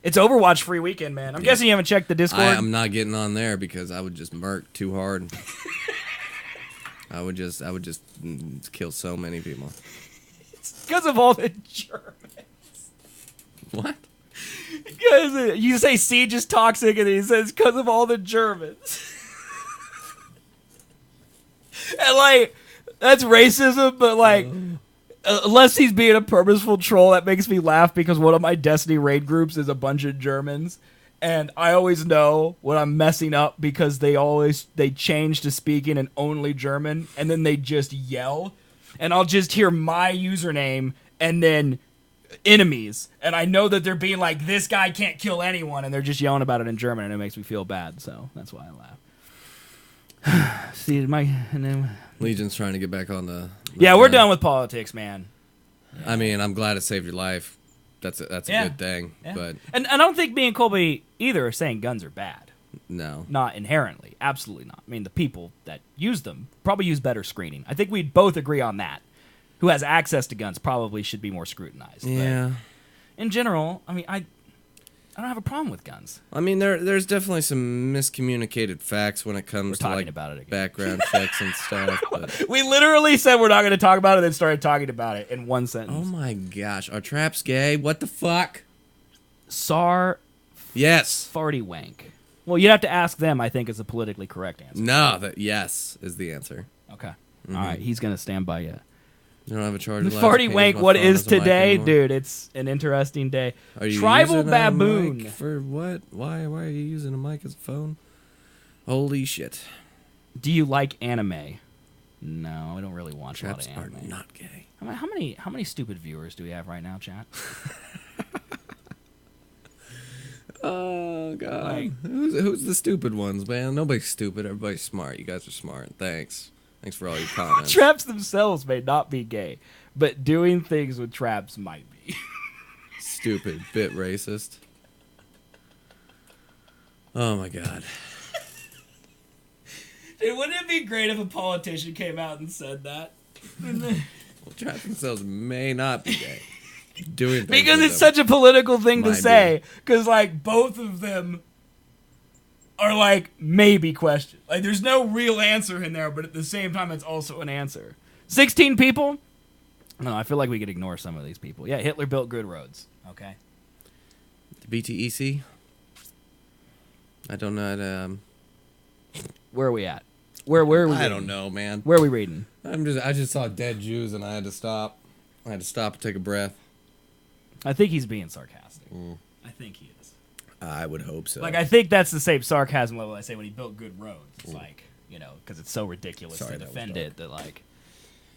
It's Overwatch free weekend, man. I'm guessing you haven't checked the Discord. I'm not getting on there because I would just murk too hard. I would just kill so many people. It's because of all the Germans. What? Because you say Siege is toxic, and he says because of all the Germans. And like, that's racism, but like, unless he's being a purposeful troll, that makes me laugh because one of my Destiny raid groups is a bunch of Germans. And I always know when I'm messing up because they change to speaking in only German, and then they just yell, and I'll just hear my username and then enemies, and I know that they're being like, this guy can't kill anyone, and they're just yelling about it in German, and it makes me feel bad, so that's why I laugh. See, Legion's trying to get back on the yeah, we're done with politics, man. I mean, I'm glad it saved your life. That's a good thing. Yeah. But and I don't think me and Colby either are saying guns are bad. no. Not inherently. Absolutely not. I mean, the people that use them probably use better screening. I think we'd both agree on that. Who has access to guns probably should be more scrutinized. Yeah. But in general, I mean, I don't have a problem with guns. I mean, there's definitely some miscommunicated facts when it comes to talking like about it again. background checks and stuff. But, We literally said we're not going to talk about it, then started talking about it in one oh sentence. my gosh, are traps gay? What the fuck? SAR Yes. farty wank. Well, you'd have to ask them, I think, is the politically correct answer. No, that yes is the answer. Okay. All right, he's going to stand by you. You don't have a charger. Farty wank, what is today? Dude, it's an interesting day. Are you Tribal using a baboon. mic for what? Why are you using a mic as a phone? Holy shit. Do you like anime? No, I don't really watch Traps a lot are of anime. not gay. How many stupid viewers do we have right now, chat? Oh god. Like- Who's the stupid ones, man? Nobody's stupid. Everybody's smart. You guys are smart. Thanks. Thanks for all your comments. Traps themselves may not be gay, but doing things with traps might be. Stupid. Bit racist. Oh my god. Dude, wouldn't it be great if a politician came out and said that? Well, traps themselves may not be gay. Doing things Because with it's them such a political thing to might say. Because, like, both of them are, like, maybe questions. Like, there's no real answer in there, but at the same time, it's also an answer. 16 people? No, I feel like we could ignore some of these people. Yeah, Hitler built good roads. Okay. BTEC? I don't know. Where are we at? Where are we reading? I don't know, man. Where are we reading? I just saw dead Jews and I had to stop. I had to stop and take a breath. I think he's being sarcastic. I think he is. I would hope so. Like, I think that's the same sarcasm level I say when he built good roads. It's like, you know, because it's so ridiculous Sorry, to that was defend dark. it that, like,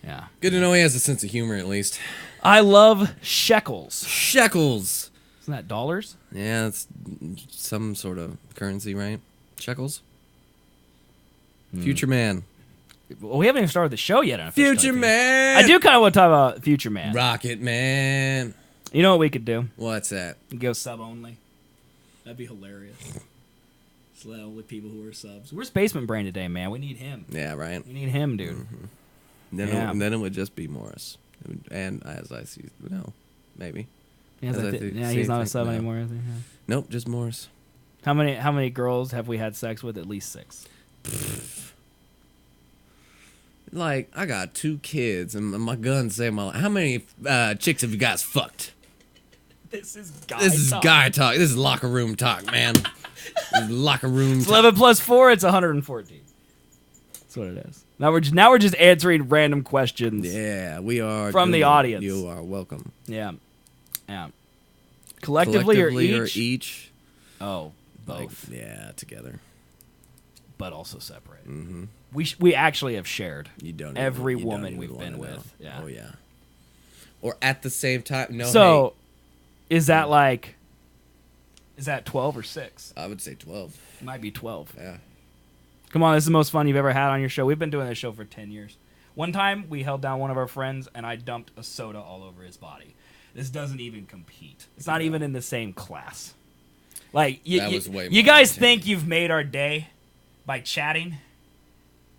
yeah. Good to know he has a sense of humor at least. I love shekels. Shekels. Isn't that dollars? Yeah, it's some sort of currency, right? Shekels. Future man. Well, we haven't even started the show yet. On Future man. I do kind of want to talk about Future Man. Rocket man. You know what we could do? What's that? Go sub only. That'd be hilarious. Just let only people who are subs. Where's Basement Brain today, man? We need him. Yeah, right. We need him, dude. Then it would just be Morris. And as I see, no, maybe. Yeah, As I he's not a think sub now. anymore. Is he? Yeah. Nope, just Morris. How many girls have we had sex with? At least 6. Like, I got 2 kids, and my guns say my life. How many chicks have you guys fucked? This is guy This is talk. guy talk. This is locker room talk, man. This is locker room It's talk. 11 plus 4. It's 114. That's what it is. Now we're just answering random questions. Yeah, we are. From the doing it. audience. You are welcome. Yeah. Collectively or each? each? Oh, both. Like, yeah, together. But also separate. Mm-hmm. We actually have shared. You don't. Every even, you woman don't we've even been wanna know. with. Yeah. Oh yeah. Or at the same time. No. So, is that like? Is that 12 or 6? I would say 12. It might be 12. Yeah. Come on, this is the most fun you've ever had on your show. We've been doing this show for 10 years. One time, we held down one of our friends, and I dumped a soda all over his body. This doesn't even compete. It's not even in the same class. Like, That was way you more guys entertaining. think you've made our day by chatting?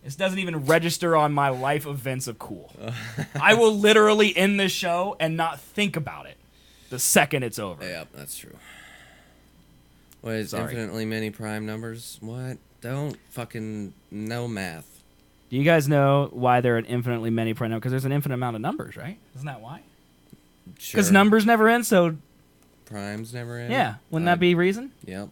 This doesn't even register on my life events of cool. I will literally end this show and not think about it the second it's over. Yep, that's true. What is Sorry. infinitely many prime numbers? What? Don't fucking know math. Do you guys know why there are infinitely many prime numbers? Because there's an infinite amount of numbers, right? Isn't that why? Because Sure. numbers never end, so Primes never end. yeah. Wouldn't that be reason? Yep.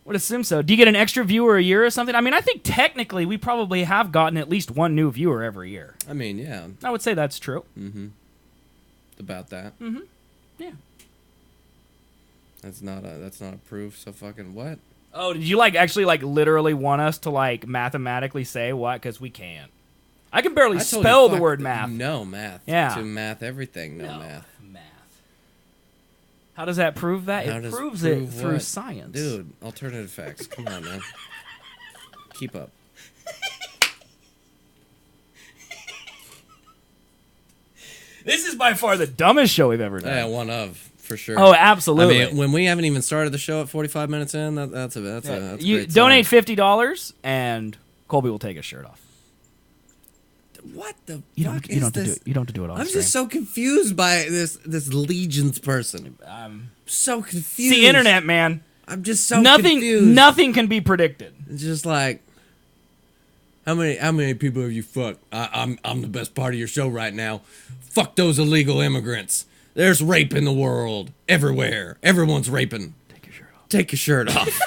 Would assume so. Do you get an extra viewer a year or something? I mean, I think technically we probably have gotten at least one new viewer every year. I mean, yeah. I would say that's true. Mm-hmm. About that. Yeah. That's not a proof. So fucking what? Oh, did you like actually like literally want us to like mathematically say what? Because we can't. I can barely I told spell you, the fuck, word math. No math. Yeah. To math everything. No math. How does that prove that? How It does proves prove it through what? science. Dude, alternative facts. Come on, man. Keep up. This is by far the dumbest show we've ever done. Yeah, one of, for sure. Oh, absolutely. I mean, when we haven't even started the show at 45 minutes in, that's a you great donate sign. $50 and Colby will take his shirt off. What the You fuck don't, you don't is have to do this? it. You don't have to do it on I'm stream. just so confused by this Legions person. So It's confused. the internet, man. I'm just so Nothing confused. can be predicted. It's just like, how many people have you fucked? I'm the best part of your show right now. Fuck those illegal immigrants. There's rape in the world everywhere. Everyone's raping. Take your shirt off. Take your shirt off.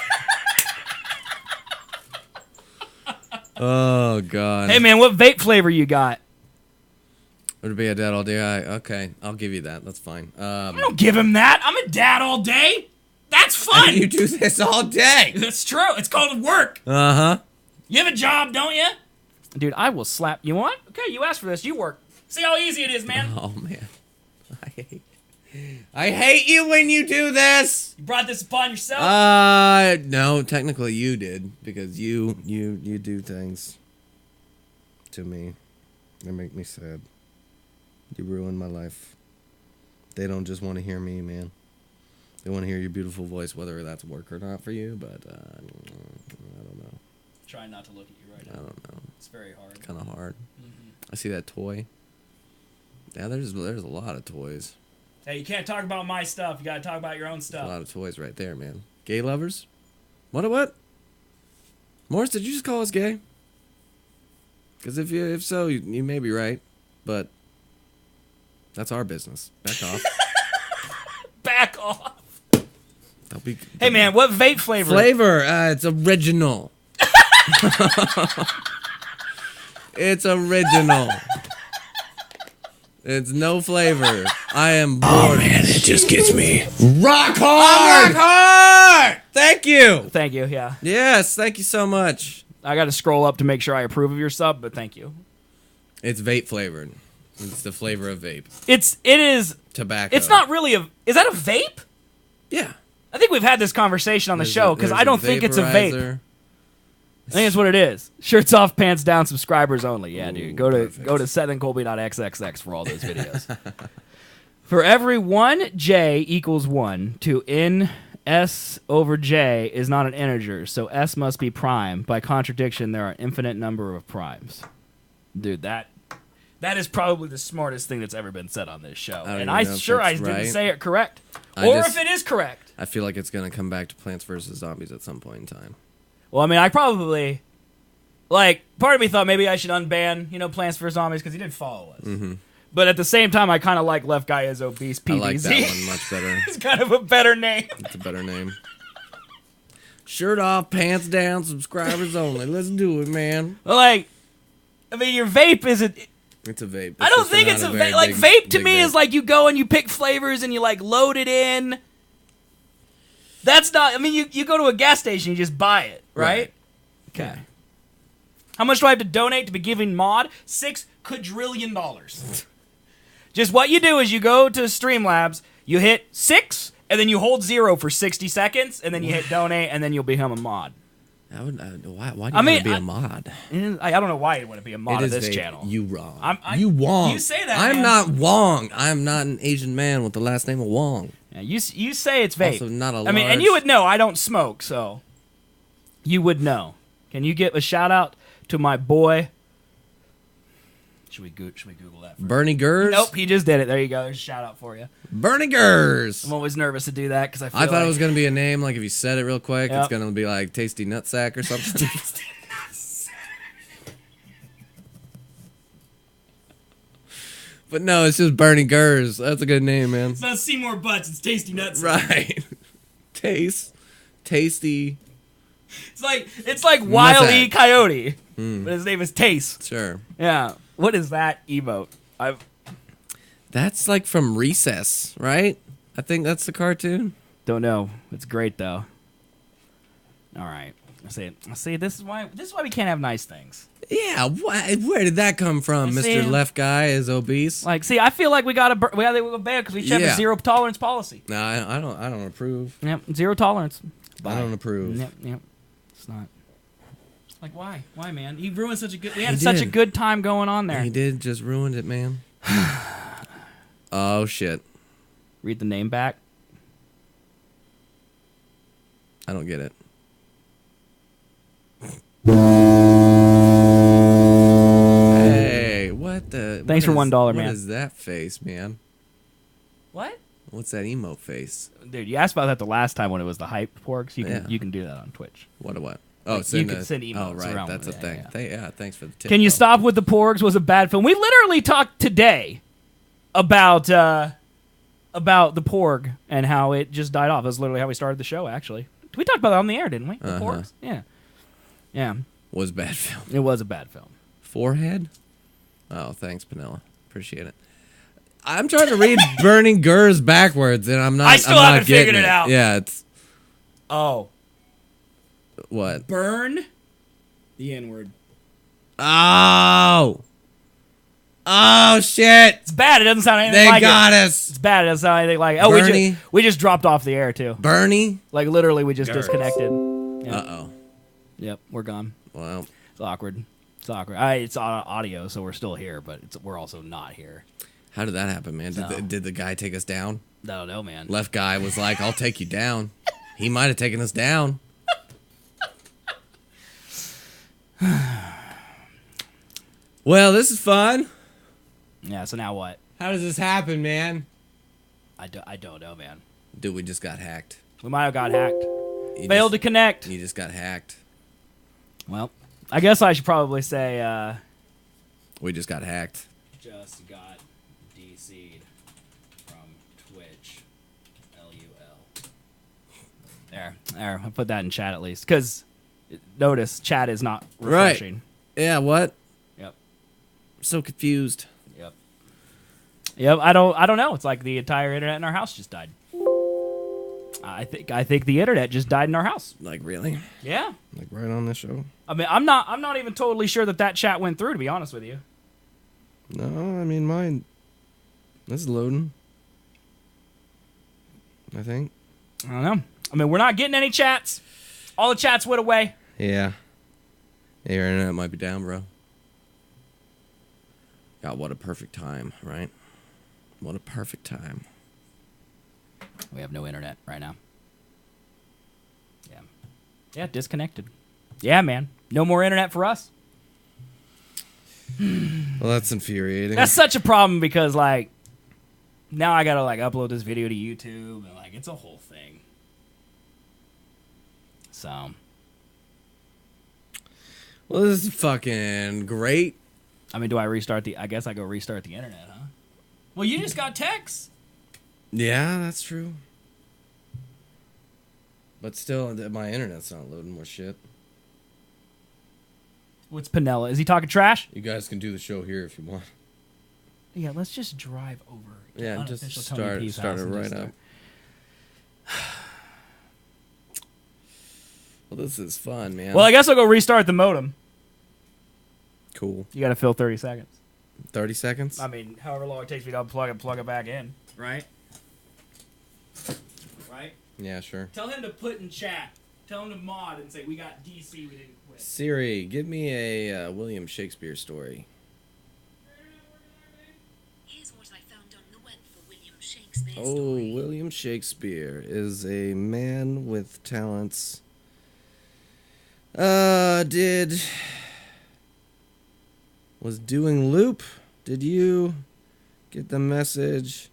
Oh God. Hey man, what vape flavor you got? Would it be a dad all day? Okay, I'll give you that. That's fine. I don't give him that. I'm a dad all day. That's fun. You do this all day. That's true. It's called work. Uh-huh. You have a job, don't you? Dude, I will slap. You want? Okay, you asked for this. You work. See how easy it is, man. Oh man. I hate you when you do this. You brought this upon yourself. No, technically you did, because you do things to me that make me sad. You ruined my life. They don't just want to hear me, man. They want to hear your beautiful voice, whether that's work or not for you, but I don't know. Trying not to look at you right I now. don't know. It's very hard. Kind of hard. I see that toy. Yeah, there's a lot of toys. Hey, you can't talk about my stuff. You gotta talk about your own A stuff. lot of toys right there, man. Gay lovers? What? Morris, did you just call us gay? Because if so, you may be right, but that's our business. Back off. Back off. Hey man, what vape flavor? Flavor? It's original. It's original. It's no flavor. I am bored. Oh man, it just gets me rock hard. Rock hard! Thank you. Thank you. Yeah, Yes, thank you so much. I got to scroll up to make sure I approve of your sub, but thank you. It's vape flavored. It's the flavor of vape. It is Tobacco. It's not really a. Is that a vape? Yeah. I think we've had this conversation on the show because I don't think it's a vape. vaporizer. I think it's what it is. Shirts off, pants down, subscribers only. Yeah, dude. Go to perfect. go to setandcolby.xxx for all those videos. For every one J equals 1 to N S over J is not an integer, so S must be prime. By contradiction, there are an infinite number of primes. Dude, that is probably the smartest thing that's ever been said on this show. don't And even I know if sure I that's didn't right. say it correct. I Or just- if it is correct. I feel like it's gonna come back to Plants vs Zombies at some point in time. Well, I mean, I probably, like, part of me thought maybe I should unban, Plants vs. Zombies because he did follow us. Mm-hmm. But at the same time, I kind of like Left Guy is Obese PBZ. I like that one much better. It's kind of a better name. It's a better name. Shirt off, pants down, subscribers only. Let's do it, man. Like, I mean, your vape isn't. It's a vape. I don't think it's a vape. Like, vape to me is like you go and you pick flavors and you, like, load it in. That's not. I mean, you go to a gas station, you just buy it, right? Okay. Yeah. How much do I have to donate to be giving mod? $6 quadrillion. Just what you do is you go to Streamlabs, you hit 6, and then you hold 0 for 60 seconds, and then you hit donate, and then you'll become a mod. Why do you I want mean, to be a mod? I don't know why you want to be a mod It of is this vape. channel. You wrong. you Wong. you say that, I'm man. not Wong. I'm not an Asian man with the last name of Wong. Yeah, you say it's vape. Also not a I mean, and you would know I don't smoke, so you would know. Can you give a shout out to my boy? Should we Google that? First? Bernie Gers? Nope, he just did it. There you go. There's a shout out for you. Bernie Gers. I'm always nervous to do that because I feel I thought like it was going to be a name, like if you said it real quick, Yep. it's going to be like Tasty Nutsack or something. But no, it's just Bernie Gers. That's a good name, man. It's not Seymour Butts. It's Tasty Nuts. Right. Tasty. It's like Wile E. Nutsack. Coyote, but his name is Taste. Sure. Yeah. What is that emote? That's like from Recess, right? I think that's the cartoon. Don't know. It's great though. All right. See, this is why we can't have nice things. Yeah, where did that come from? See, Mr. Left Guy is obese. Like, see, I feel like we gotta go bad because we should have Yeah. a zero tolerance policy. No, I don't approve. Yep, zero tolerance. I don't approve. Yep. It's not. Like, why? Why, man? You ruined such a good. We had He such a did. good time going on there. He did just ruined it, man. Oh shit! Read the name back. I don't get it. Hey, what the? Thanks for $1, man. What is that face, man? What? What's that emo face? Dude, you asked about that the last time when it was the hype porks. Yeah. You can do that on Twitch. What? Oh, Like, you can send emails Oh, right, around that's a with it. thing. Yeah. Yeah, thanks for the tip. Can you though. stop with the porgs? Was a bad film. We literally talked today about the porg and how it just died off. That's literally how we started the show. Actually, we talked about that on the air, didn't we? The porgs. Yeah. Was bad film. It was a bad film. Forehead? Oh, thanks, Panella. Appreciate it. I'm trying to read Burning Gurs backwards, and I'm not. I still I'm not haven't figured getting it out. Yeah, it's Oh, what? Burn the N-word. Oh shit! it's bad. It doesn't sound anything They like got it. us. It's bad. It doesn't sound anything like it. Oh, Bernie. we just dropped off the air too. Bernie. Like literally, we just Gurs. disconnected. Uh oh. Yep, we're gone. Well, It's awkward. It's awkward. It's audio, so we're still here, but we're also not here. how did that happen, man? No. Did the guy take us down? I don't know, man. Left guy was like, "I'll take you down." He might have taken us down. Well, this is fun. Yeah. So now what? How does this happen, man? I don't know, man. Dude, we just got hacked. We might have got hacked. You Failed to just- connect. You just got hacked. Well, I guess I should probably say We just got hacked. just got DC'd from Twitch. LUL. There. I put that in chat at least, because notice chat is not refreshing. Yeah, what? Yep. So confused. Yep. I don't know. It's like the entire internet in our house just died. I think the internet just died in our house. Like, really? Yeah. Like, right on the show? I mean, I'm not even totally sure that chat went through, to be honest with you. No, I mean, mine. This is loading. I think. I don't know. I mean, we're not getting any chats. All the chats went away. Yeah. Your internet might be down, bro. God, what a perfect time, right? What a perfect time. We have no internet right now. Yeah. Yeah, disconnected. Yeah, man. No more internet for us. Well, that's infuriating. That's such a problem because, like, now I gotta, like, upload this video to YouTube, and, like, it's a whole thing. So. Well, this is fucking great. I mean, I guess I go restart the internet, huh? Well, you just got texts. Yeah, that's true. But still, my internet's not loading more shit. What's Panella? Is he talking trash? You guys can do the show here if you want. Yeah, let's just drive over. to Yeah, just unofficial Tony start P's it house and right just up. Well, this is fun, man. Well, I guess I'll go restart the modem. Cool. You gotta fill 30 seconds. 30 seconds? I mean, however long it takes me to unplug and plug it back in. Right? Right? Yeah, sure. Tell him to put in chat. Tell him to mod and say, we got DC, we didn't quit. Siri, give me a William Shakespeare story. Here's what I found on the web for William Shakespeare Oh, story. William Shakespeare is a man with talents. Was doing loop. Did you get the message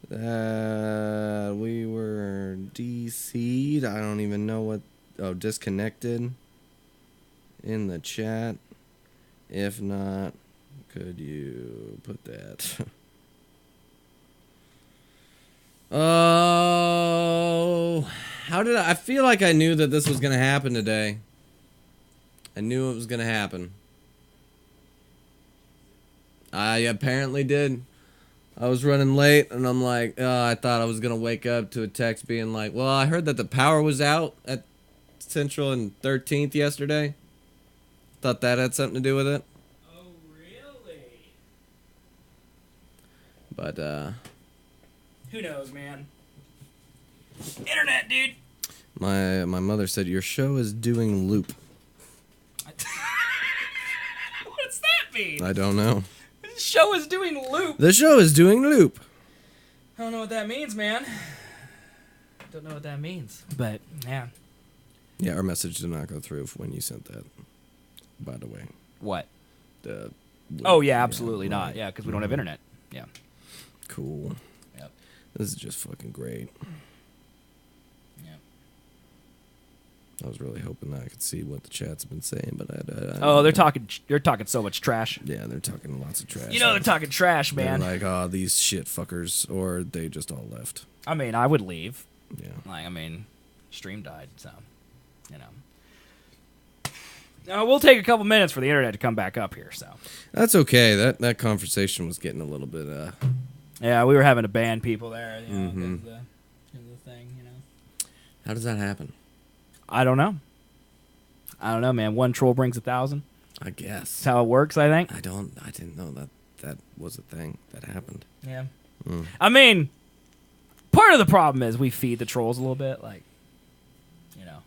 that we were DC'd? I don't even know what. Oh, disconnected in the chat. If not, could you put that? Oh, how did I feel like I knew that this was going to happen today. I knew it was going to happen. I apparently did. I was running late, and I'm like, I thought I was going to wake up to a text being like, well, I heard that the power was out at Central and 13th yesterday. Thought that had something to do with it. Oh, really? But, Who knows, man? Internet, dude. my mother said, your show is doing loop. What's that mean? I don't know. The show is doing loop. The show is doing loop. I don't know what that means, man. Don't know what that means. But, yeah. Yeah, our message did not go through when you sent that, by the way. What? The Oh, yeah, absolutely not. right. Yeah, because we don't have internet. Yeah. Cool. Yep. This is just fucking great. Yep. I was really hoping that I could see what the chat's been saying, but I Oh, they're talking so much trash. Yeah, they're talking lots of trash. You know they're talking trash, They're man. like, oh, these shit fuckers, or they just all left. I mean, I would leave. Yeah. Like, I mean, stream died, so, you know. We'll take a couple minutes for the internet to come back up here, so. That's okay. That conversation was getting a little bit, Yeah, we were having to ban people there, you know, Mhm. because of the thing, you know. how does that happen? I don't know. I don't know, man. One troll brings 1,000. I guess. That's how it works, I think. I didn't know that was a thing that happened. Yeah. Mm. I mean, part of the problem is we feed the trolls a little bit, like, you know.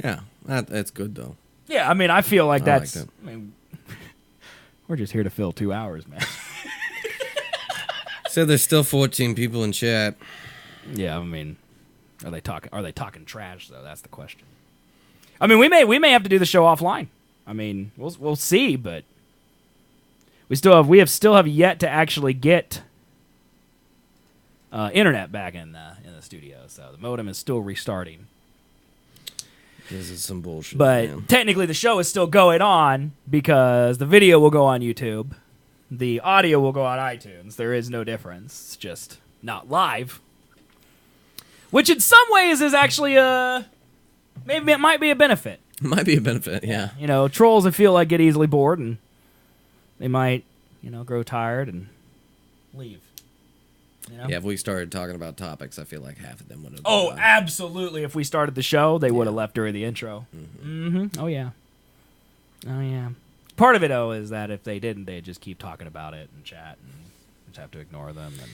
Yeah, that's good though. Yeah, I mean, I feel like I that's. like that. I mean, we're just here to fill 2 hours, man. So there's still 14 people in chat. Yeah, I mean, are they talking trash though? That's the question. I mean, we may have to do the show offline. I mean, we'll see, but we still have yet to actually get internet back in the studio. So the modem is still restarting. This is some bullshit. But man. technically, the show is still going on because the video will go on YouTube, the audio will go on iTunes. There is no difference. It's just not live, which in some ways is actually maybe it might be a benefit. Might be a benefit, yeah. You know, trolls I feel like get easily bored and they might, you know, grow tired and leave. You know? Yeah, if we started talking about topics, I feel like half of them would have. Oh, absolutely. If we started the show, they would have left during the intro. Mm-hmm. Oh, yeah. Oh, yeah. Part of it, though, is that if they didn't, they'd just keep talking about it and chat and just have to ignore them. And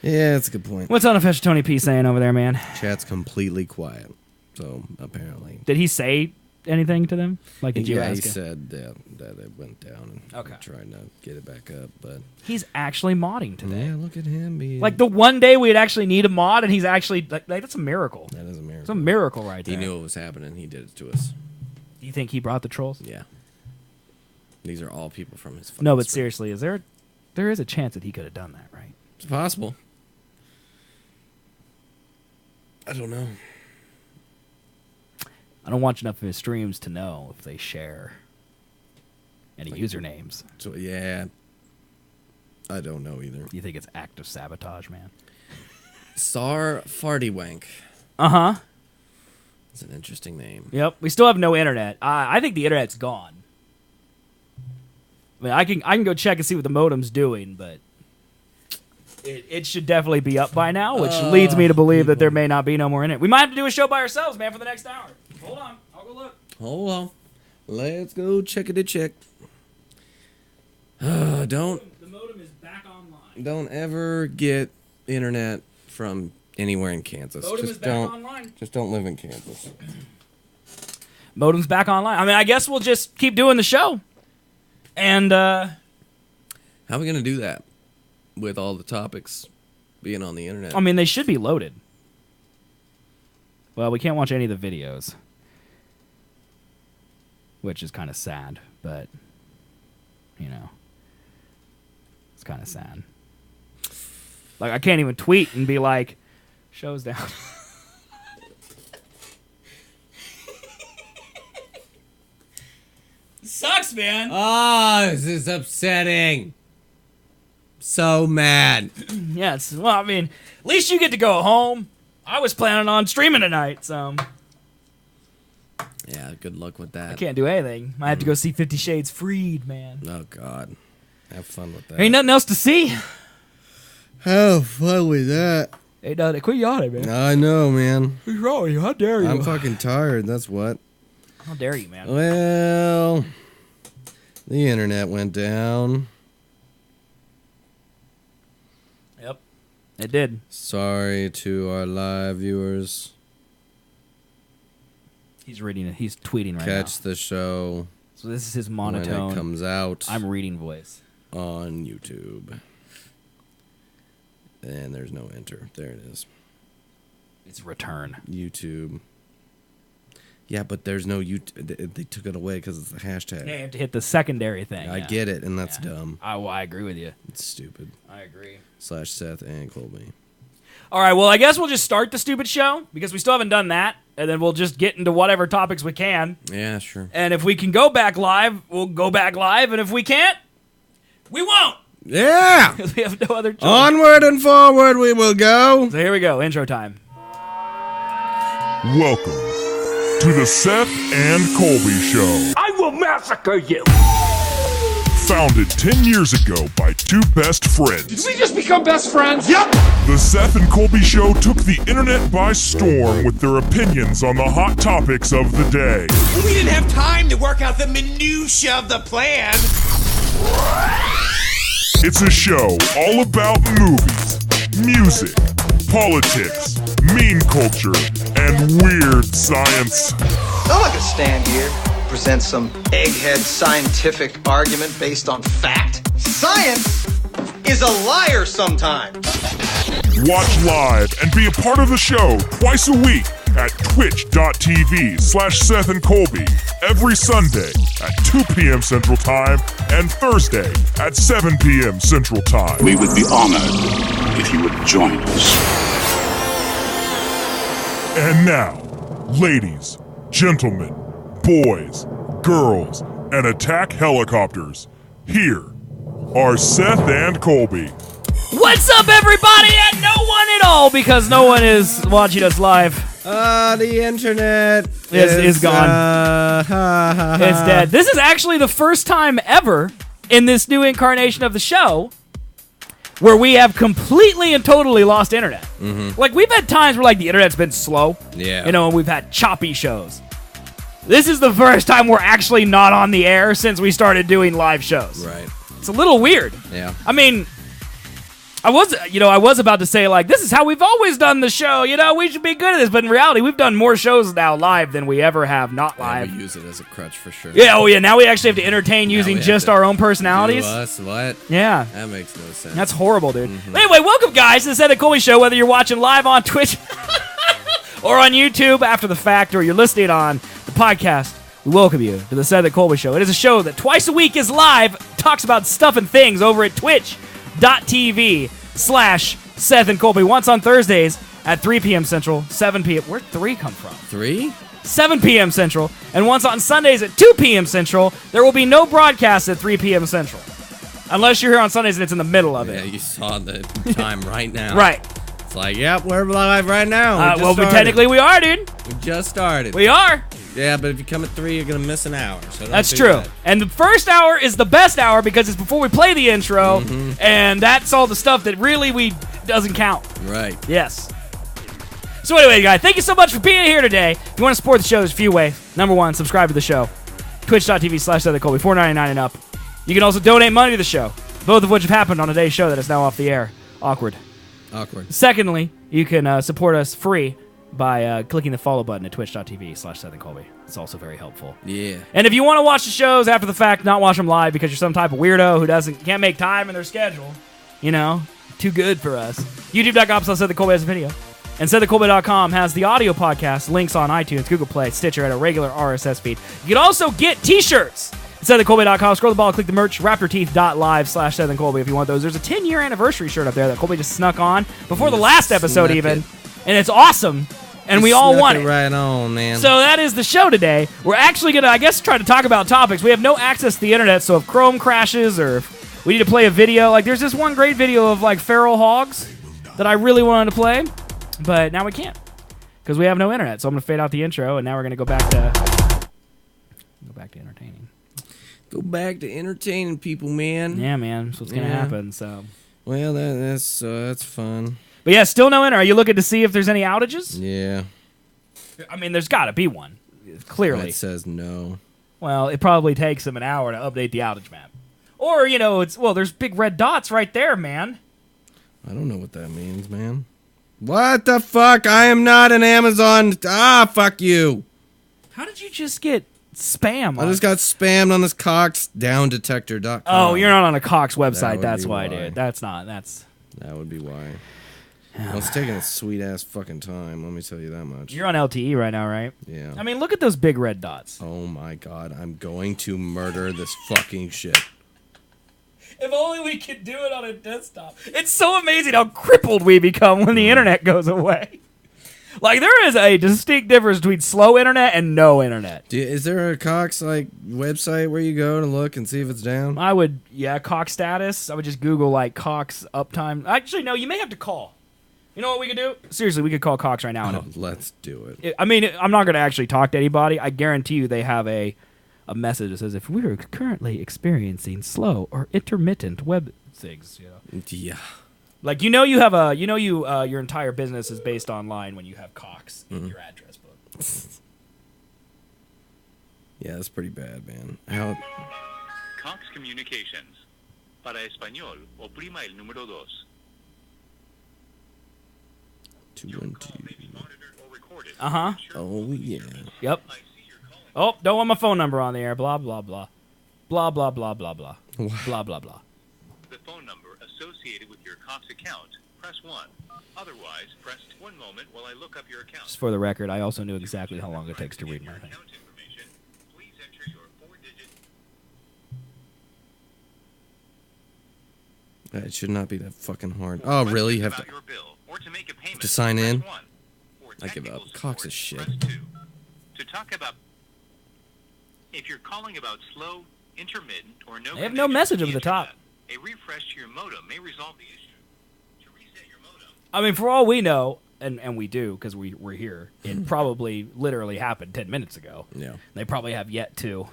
Yeah, that's a good point. what's Unofficial Tony P saying over there, man? Chat's completely quiet. So apparently. Did he say anything to them? Like, did you Yeah, ask he him? said that it went down and Okay. trying to get it back up. But He's actually modding today. yeah, look at him being Like, the one day we'd actually need a mod, and he's actually, like that's a miracle. that is a miracle. It's a miracle right He there. knew what was happening. He did it to us. Do you think he brought the trolls? Yeah. These are all people from his. No, but fucking seriously, there is a chance that he could have done that, right? It's possible. I don't know. I don't watch enough of his streams to know if they share any usernames. So yeah, I don't know either. Do you think it's active sabotage, man? Sar Fartywank. Uh-huh. It's an interesting name. Yep. We still have no internet. I think the internet's gone. I mean, I can go check and see what the modem's doing, but it should definitely be up by now, which leads me to believe that there may not be no more internet. We might have to do a show by ourselves, man, for the next hour. Hold on. I'll go look. Hold on. Let's go check it. Check. Don't The modem is back online. don't ever get internet from anywhere in Kansas. Modem is Just back don't. online. Just don't live in Kansas. Modem's back online. I mean, I guess we'll just keep doing the show. And, How are we gonna do that with all the topics being on the internet? I mean, they should be loaded. Well, we can't watch any of the videos, which is kind of sad, but, you know, it's kind of sad. Like, I can't even tweet and be like, show's down. Sucks, man. Oh, this is upsetting. So mad. Yeah, well, I mean, at least you get to go home. I was planning on streaming tonight, so Yeah, good luck with that. I can't do anything. I have to go see 50 Shades Freed, man. Oh God, have fun with that. There ain't nothing else to see. How fun was that? Hey, no, quit yawning, man. I know, man. What's wrong with you? How dare you? I'm fucking tired, that's what. How dare you, man? Well, the internet went down. Yep, it did. Sorry to our live viewers. He's reading it. He's tweeting right Catch now. the show So this is his when monotone. it comes out I'm reading voice. on YouTube. And there's no enter. There it is. It's return. YouTube. Yeah, but there's no YouTube. They took it away because it's the hashtag. Yeah, you have to hit the secondary thing. I yeah. get it, and that's Yeah. dumb. I agree with you. It's stupid. I agree. /Seth and Colby. All right, well, I guess we'll just start the stupid show because we still haven't done that, and then we'll just get into whatever topics we can. Yeah, sure. And if we can go back live, we'll go back live, and if we can't, we won't Yeah! because we have no other choice. Onward and forward we will go. So here we go, intro time. Welcome to the Seth and Colby Show. I will massacre you. Founded 10 years ago by two best friends. We just become best friends. Yep. The Seth and Colby Show took the internet by storm with their opinions on the hot topics of the day. We didn't have time to work out the minutia of the plan. It's a show all about movies, music, politics, meme culture, and weird science. I'm not gonna stand here, present some egghead scientific argument based on fact. Science is a liar sometimes. Watch live and be a part of the show twice a week at twitch.tv/Seth and Colby every Sunday at 2 p.m. Central Time and Thursday at 7 p.m. Central Time. We would be honored if you would join us. And now, ladies, gentlemen, boys, girls, and attack helicopters, here are Seth and Colby. What's up, everybody, and no one at all because no one is watching us live. The internet is gone. It's dead. This is actually the first time ever in this new incarnation of the show where we have completely and totally lost internet. Like, we've had times where, like, the internet's been slow. Yeah. You know, and we've had choppy shows. This is the first time we're actually not on the air since we started doing live shows. Right. It's a little weird. Yeah. I mean, I was about to say, like, this is how we've always done the show. You know, we should be good at this. But in reality, we've done more shows now live than we ever have not live. Yeah, we use it as a crutch for sure. Yeah, oh yeah, now we actually have to entertain using we have just to our own personalities. Do us what? Yeah. That makes no sense. That's horrible, dude. But anyway, welcome, guys, to the Seth and Colby Show, whether you're watching live on Twitch or on YouTube after the fact, or you're listening on the podcast. We welcome you to the Seth and Colby Show. It is a show that twice a week is live, talks about stuff and things over at twitch.tv/Seth and Colby. Once on Thursdays at 3 p.m. Central, 7 p.m. Where'd 3 come from? 3? 7 p.m. Central. And once on Sundays at 2 p.m. Central, there will be no broadcast at 3 p.m. Central. Unless you're here on Sundays and it's in the middle of Yeah, it. you saw the time right now. Right. It's like, yep, we're live right now. Well, technically we are, dude. We just started. We are. Yeah, but if you come at 3, you're going to miss an hour. So don't That's do true. that. And the first hour is the best hour because it's before we play the intro, and that's all the stuff that really doesn't count. Right. Yes. So anyway, guys, thank you so much for being here today. If you want to support the show, there's a few ways. Number one, subscribe to the show. Twitch.tv/SethandColby, $4.99 and up. You can also donate money to the show, both of which have happened on today's show that is now off the air. Awkward. Secondly, you can support us free by clicking the follow button at twitch.tv/SethandColby. It's also very helpful. Yeah. And if you want to watch the shows after the fact, not watch them live because you're some type of weirdo who can't make time in their schedule, you know, too good for us. YouTube.com/SethandColby has a video. And SethandColby.com has the audio podcast, links on iTunes, Google Play, Stitcher at a regular RSS feed. You can also get t-shirts. SethandColby.com. Scroll the ball, click the merch, raptorteeth.live/SethandColby if you want those. There's a 10-year anniversary shirt up there that Colby just snuck on before the last episode Snuck even. it. And it's awesome. And we all want it. Right on, man. So that is the show today. We're actually going to, I guess, try to talk about topics. We have no access to the internet, so if Chrome crashes or if we need to play a video, like there's this one great video of like feral hogs that I really wanted to play, but now we can't because we have no internet. So I'm going to fade out the intro, and now we're going to go back to entertaining. Go back to entertaining people, man. Yeah, man. That's what's going to happen. So Well, that's fun. But yeah, still no internet. Are you looking to see if there's any outages? Yeah. I mean, there's got to be one. Clearly. It says no. Well, it probably takes them an hour to update the outage map. Or, there's big red dots right there, man. I don't know what that means, man. What the fuck? I am not an Amazon. Fuck you. How did you just get spam? I just got spammed on this coxdowndetector.com. Oh, you're not on a Cox website. would That's be why, why. dude. That would be why. Well, it's taking a sweet ass fucking time. Let me tell you that much. You're on LTE right now, right? Yeah. I mean, look at those big red dots. Oh my god, I'm going to murder this fucking shit. If only we could do it on a desktop. It's so amazing how crippled we become when the internet goes away. Like, there is a distinct difference between slow internet and no internet. Is there a Cox website where you go to look and see if it's down? Cox status. I would just Google Cox uptime. Actually, no, you may have to call. You know what we could do? Seriously, we could call Cox right now. Let's do it. I mean, I'm not going to actually talk to anybody. I guarantee you they have a message that says, if we are currently experiencing slow or intermittent web things, Yeah. Like, you have your entire business is based online when you have Cox in your address book. Yeah, that's pretty bad, man. Cox Communications. Para español, oprima el número 2. 212. Uh-huh. Oh, yeah. Yep. Oh, don't want my phone number on the air. Blah, blah, blah. Blah, blah, blah, blah, blah. Blah, blah, blah. The phone number associated with your Cox account, press 1. Otherwise, press 1 moment while I look up your account. Just for the record, I also knew exactly how long it takes to read my thing. Please enter your 4-digit. It should not be that fucking hard. Oh, really? You have to sign in? I give up. Cox is shit. To talk about if you're calling about slow, intermittent, or no, They have no message over the top. A refresh to your modem may resolve the issue. To reset your modem. I mean, for all we know, and we do because we're here, it probably literally happened 10 minutes ago. Yeah. They probably have yet to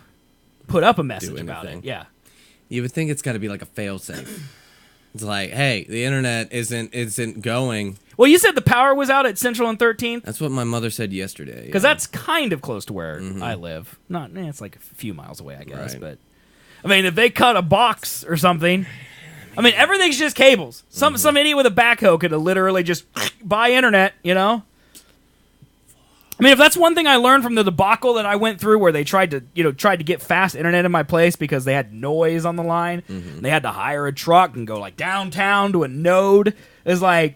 put up a message about it. Yeah. You would think it's got to be like a failsafe. It's like, hey, the internet isn't going. Well, you said the power was out at Central and 13th? That's what my mother said yesterday. Because that's kind of close to where I live. It's like a few miles away, I guess. Right. But I mean, if they cut a box or something, I mean, everything's just cables. Some idiot with a backhoe could have literally just buy internet, I mean, if that's one thing I learned from the debacle that I went through, where they tried to get fast internet in my place because they had noise on the line, they had to hire a truck and go downtown to a node. It's like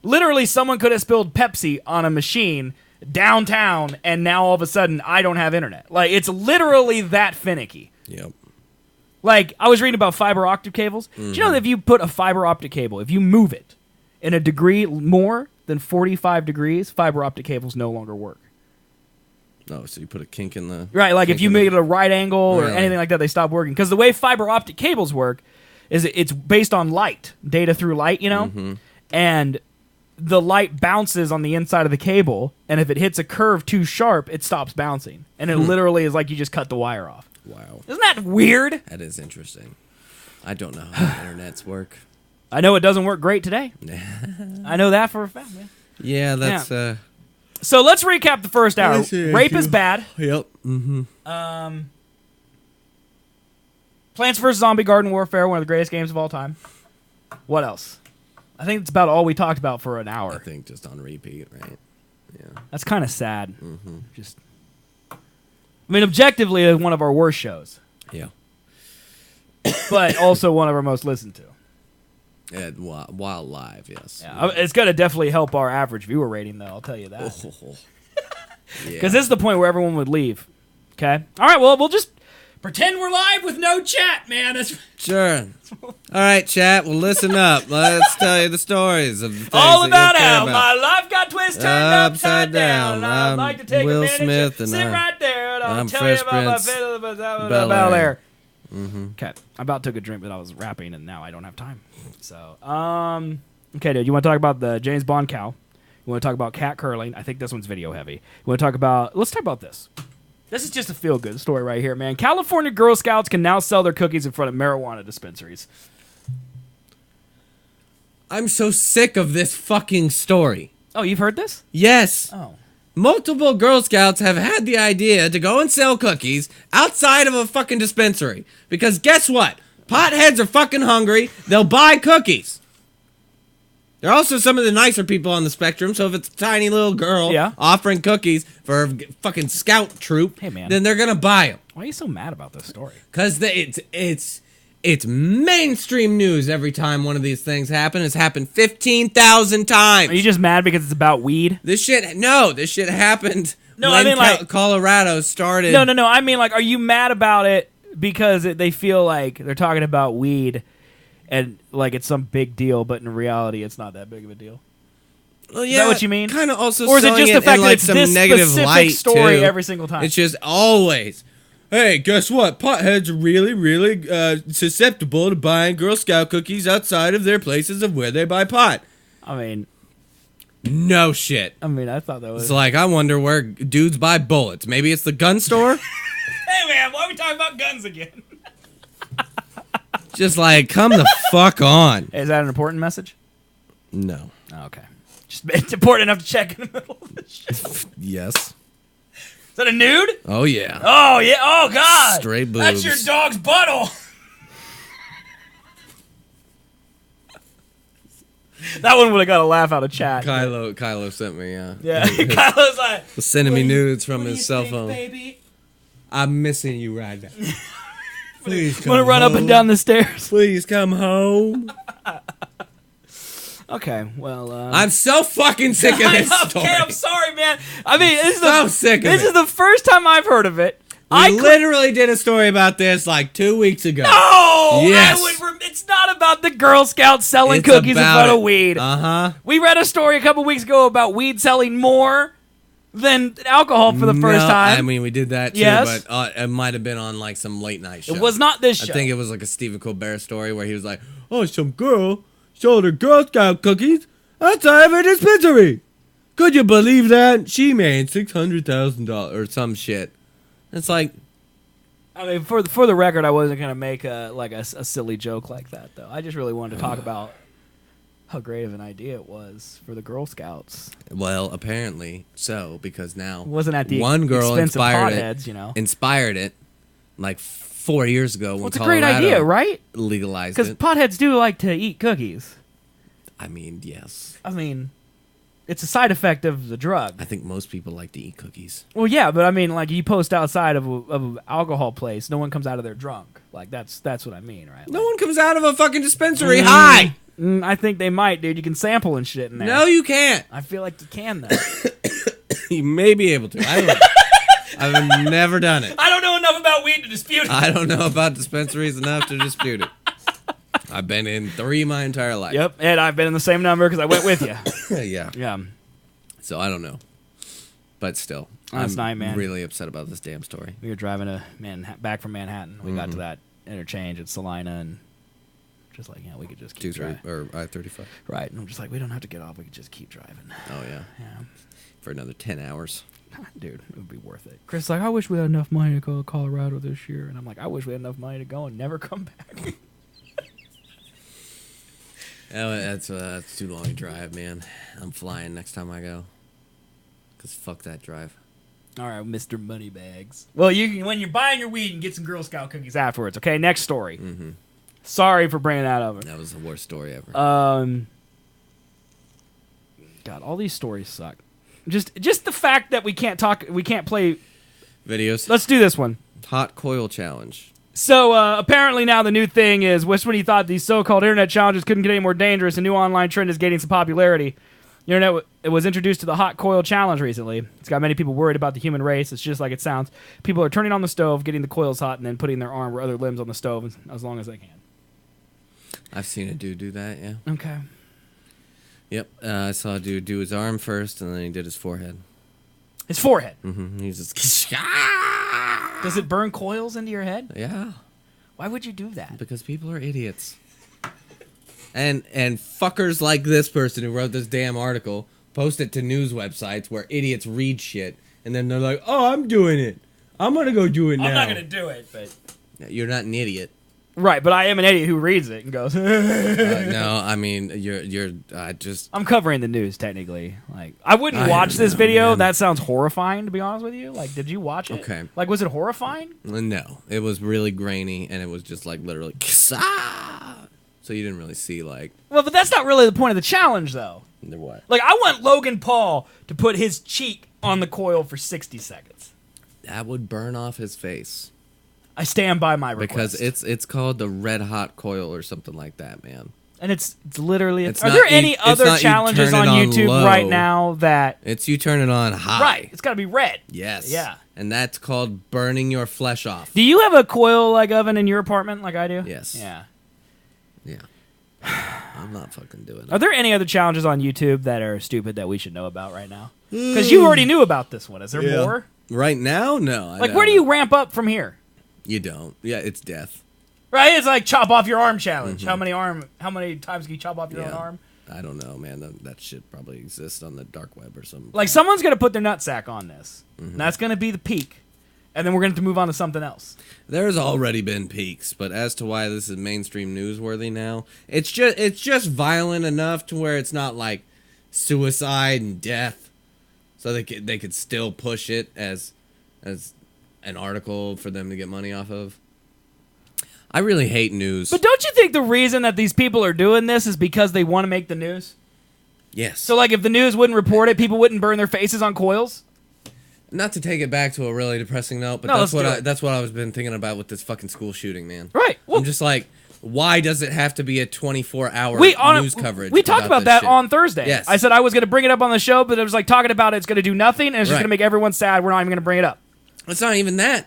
literally someone could have spilled Pepsi on a machine downtown, and now all of a sudden I don't have internet. Like, it's literally that finicky. Yep. Like, I was reading about fiber optic cables. Do you know that if you put a fiber optic cable, if you move it in a degree more than 45 degrees, fiber optic cables no longer work? Oh, so you put a kink in the... Right, like if you make it a right angle or Really? anything like that, they stop working. Because the way fiber optic cables work is it's based on light, data through light, And the light bounces on the inside of the cable, and if it hits a curve too sharp, it stops bouncing. And it literally is like you just cut the wire off. Wow. Isn't that weird? That is interesting. I don't know how internets work. I know it doesn't work great today. I know that for a fact, man. Yeah, that's... So let's recap the first hour. Let's see, Rape is bad. Yep. Plants vs. Zombie Garden Warfare, one of the greatest games of all time. What else? I think it's about all we talked about for an hour. I think just on repeat, right? Yeah. That's kind of sad. I mean, objectively, it's one of our worst shows. Yeah. But also one of our most listened to. Yeah, while live, yes. Yeah, it's going to definitely help our average viewer rating, though, I'll tell you that. Because this is the point where everyone would leave. Okay? All right, well, we'll just pretend we're live with no chat, man. Sure. All right, chat, well, listen up. Let's tell you the stories of the things all about that you'll care how my life got twisted upside down. And I'd I'm like to take Will a minute Smith to and sit I'm- right there, and I'll I'm tell Fresh you about my Prince Bel Air. Mm-hmm. Okay, I about took a drink, but I was rapping, and now I don't have time. So, okay, dude, you want to talk about the James Bond cow? You want to talk about cat curling? I think this one's video heavy. You want to talk about? Let's talk about this. This is just a feel-good story right here, man. California Girl Scouts can now sell their cookies in front of marijuana dispensaries. I'm so sick of this fucking story. Oh, you've heard this? Yes. Oh. Multiple Girl Scouts have had the idea to go and sell cookies outside of a fucking dispensary. Because guess what? Potheads are fucking hungry. They'll buy cookies. There are also some of the nicer people on the spectrum, so if it's a tiny little girl offering cookies for a fucking scout troop, then they're gonna buy them. Why are you so mad about this story? Because it's mainstream news every time one of these things happen. It's happened 15,000 times. Are you just mad because it's about weed? This shit happened No, when I mean, like, Colorado started. No. I mean, like, are you mad about it because they feel like they're talking about weed and, like, it's some big deal, but in reality, it's not that big of a deal? Well, Is that what you mean? Kind of also, or is it just the fact that like it's some this negative specific light story too. every single time? It's just always, hey, guess what? Potheads are really, really susceptible to buying Girl Scout cookies outside of their places of where they buy pot. I mean, no shit. I mean, I thought that was... It's like, I wonder where dudes buy bullets. Maybe it's the gun store? Hey, man, why are we talking about guns again? Just like, come the fuck on. Is that an important message? No. Oh, okay. Just it's important enough to check in the middle of the show. Yes. Is that a nude? Oh, yeah. Oh, yeah. Oh, God. Straight boobs. That's your dog's butthole. That one would have got a laugh out of chat. Kylo sent me, yeah. Yeah, Kylo's like... Was sending me nudes from his cell think, phone. Baby? I'm missing you right now. Please come Want to run up and down the stairs? Please come home. Okay, well... I'm so fucking sick of this story. Okay, I'm sorry, man. I mean, this is the first time I've heard of it. I literally did a story about this like 2 weeks ago. No! Yes. It's not about the Girl Scouts selling cookies in front of weed. Uh-huh. We read a story a couple weeks ago about weed selling more than alcohol for the first time. I mean, we did that too, Yes. but it might have been on like some late night show. It was not this show. I think it was like a Stephen Colbert story where he was like, oh, some girl sold her Girl Scout cookies outside of her dispensary. Could you believe that? She made $600,000 or some shit. It's like, I mean, for the record, I wasn't gonna make a silly joke like that, though. I just really wanted to talk about how great of an idea it was for the Girl Scouts. well, apparently so, because now It wasn't at the one girl expense of inspired potheads, it, you know. inspired it like 4 years ago when Well, it's a Colorado great idea, right? legalized Because it. potheads do like to eat cookies. I mean, yes. I mean, it's a side effect of the drug. I think most people like to eat cookies. Well, yeah, but I mean, like, you post outside of an alcohol place, no one comes out of there drunk. Like, that's what I mean, right? No one comes out of a fucking dispensary high. I think they might, dude. You can sample and shit in there. No, you can't. I feel like you can, though. You may be able to. I don't know. I've never done it. I don't know enough about weed to dispute it. I don't know about dispensaries enough to dispute it. I've been in 3 my entire life. Yep, and I've been in the same number because I went with you. Yeah. Yeah. So I don't know. But still, Last I'm night, man. really upset about this damn story. We were driving back from Manhattan. We got to that interchange at Salina, and just like, we could just keep driving. Or I-35. Right, and I'm just like, we don't have to get off. We could just keep driving. Oh, yeah. Yeah. For another 10 hours. Dude, it would be worth it. Chris is like, I wish we had enough money to go to Colorado this year. And I'm like, I wish we had enough money to go and never come back. Oh, that's too long a drive, man. I'm flying next time I go. Because fuck that drive. All right, Mr. Moneybags. Well, when you're buying your weed, and get some Girl Scout cookies afterwards. Okay, next story. Mm-hmm. Sorry for bringing that up. That was the worst story ever. God, all these stories suck. Just the fact that we can't play videos. Let's do this one. Hot coil challenge. So apparently now the new thing is, when you thought these so-called internet challenges couldn't get any more dangerous, a new online trend is gaining some popularity. The internet it was introduced to the hot coil challenge recently. It's got many people worried about the human race. It's just like it sounds. People are turning on the stove, getting the coils hot, and then putting their arm or other limbs on the stove as long as they can. I've seen a dude do that, yeah. Okay. Yep, I saw a dude do his arm first, and then he did his forehead. His forehead? Mm-hmm. He's just... Does it burn coils into your head? Yeah. Why would you do that? Because people are idiots. And fuckers like this person who wrote this damn article post it to news websites where idiots read shit, and then they're like, oh, I'm doing it. I'm going to go do it now. I'm not going to do it, but... You're not an idiot. Right, but I am an idiot who reads it and goes. No, I mean you're just. I'm covering the news technically. Like I wouldn't watch this video. Man. That sounds horrifying. To be honest with you, like, did you watch it? Okay. Like, was it horrifying? No, it was really grainy, and it was just like literally. So you didn't really see like. Well, but that's not really the point of the challenge, though. What? Like, I want Logan Paul to put his cheek on the coil for 60 seconds. That would burn off his face. I stand by my request. Because it's called the red hot coil or something like that, man. And it's literally. Are there any other challenges on YouTube right now that? It's you turn it on high. Right. It's got to be red. Yes. Yeah. And that's called burning your flesh off. Do you have a coil like oven in your apartment like I do? Yes. Yeah. Yeah. I'm not fucking doing it. Are there any other challenges on YouTube that are stupid that we should know about right now? Because you already knew about this one. Is there more? Right now? No. Like, where do you ramp up from here? You don't. Yeah, it's death. Right? It's like chop off your arm challenge. Mm-hmm. How many times can you chop off your own arm? I don't know, man. That shit probably exists on the dark web or something. Like, someone's going to put their nutsack on this. Mm-hmm. And that's going to be the peak. And then we're going to move on to something else. There's already been peaks, but as to why this is mainstream newsworthy now, it's just violent enough to where it's not like suicide and death. So they could still push it as an article for them to get money off of. I really hate news. But don't you think the reason that these people are doing this is because they want to make the news? Yes. So, like, if the news wouldn't report it, people wouldn't burn their faces on coils? Not to take it back to a really depressing note, but that's what I was been thinking about with this fucking school shooting, man. Right. Well, I'm just like, why does it have to be a 24-hour news coverage? We talked about that shit? On Thursday. Yes. I said I was going to bring it up on the show, but it was like talking about it's going to do nothing, and it's just going to make everyone sad. We're not even going to bring it up. It's not even that.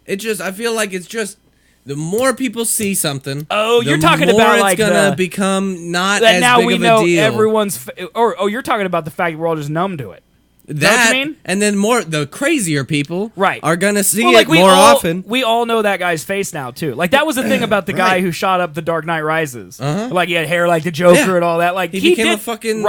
I feel like it's just the more people see something. Oh, you're talking about like it's going to become not that as now big we of a know deal. Everyone's. You're talking about the fact that we're all just numb to it. Is that what you mean? And then the crazier people are going to see like it more often. We all know that guy's face now, too. Like, that was the thing about the guy who shot up The Dark Knight Rises. Like, he had hair like the Joker and all that. Like, he became a fucking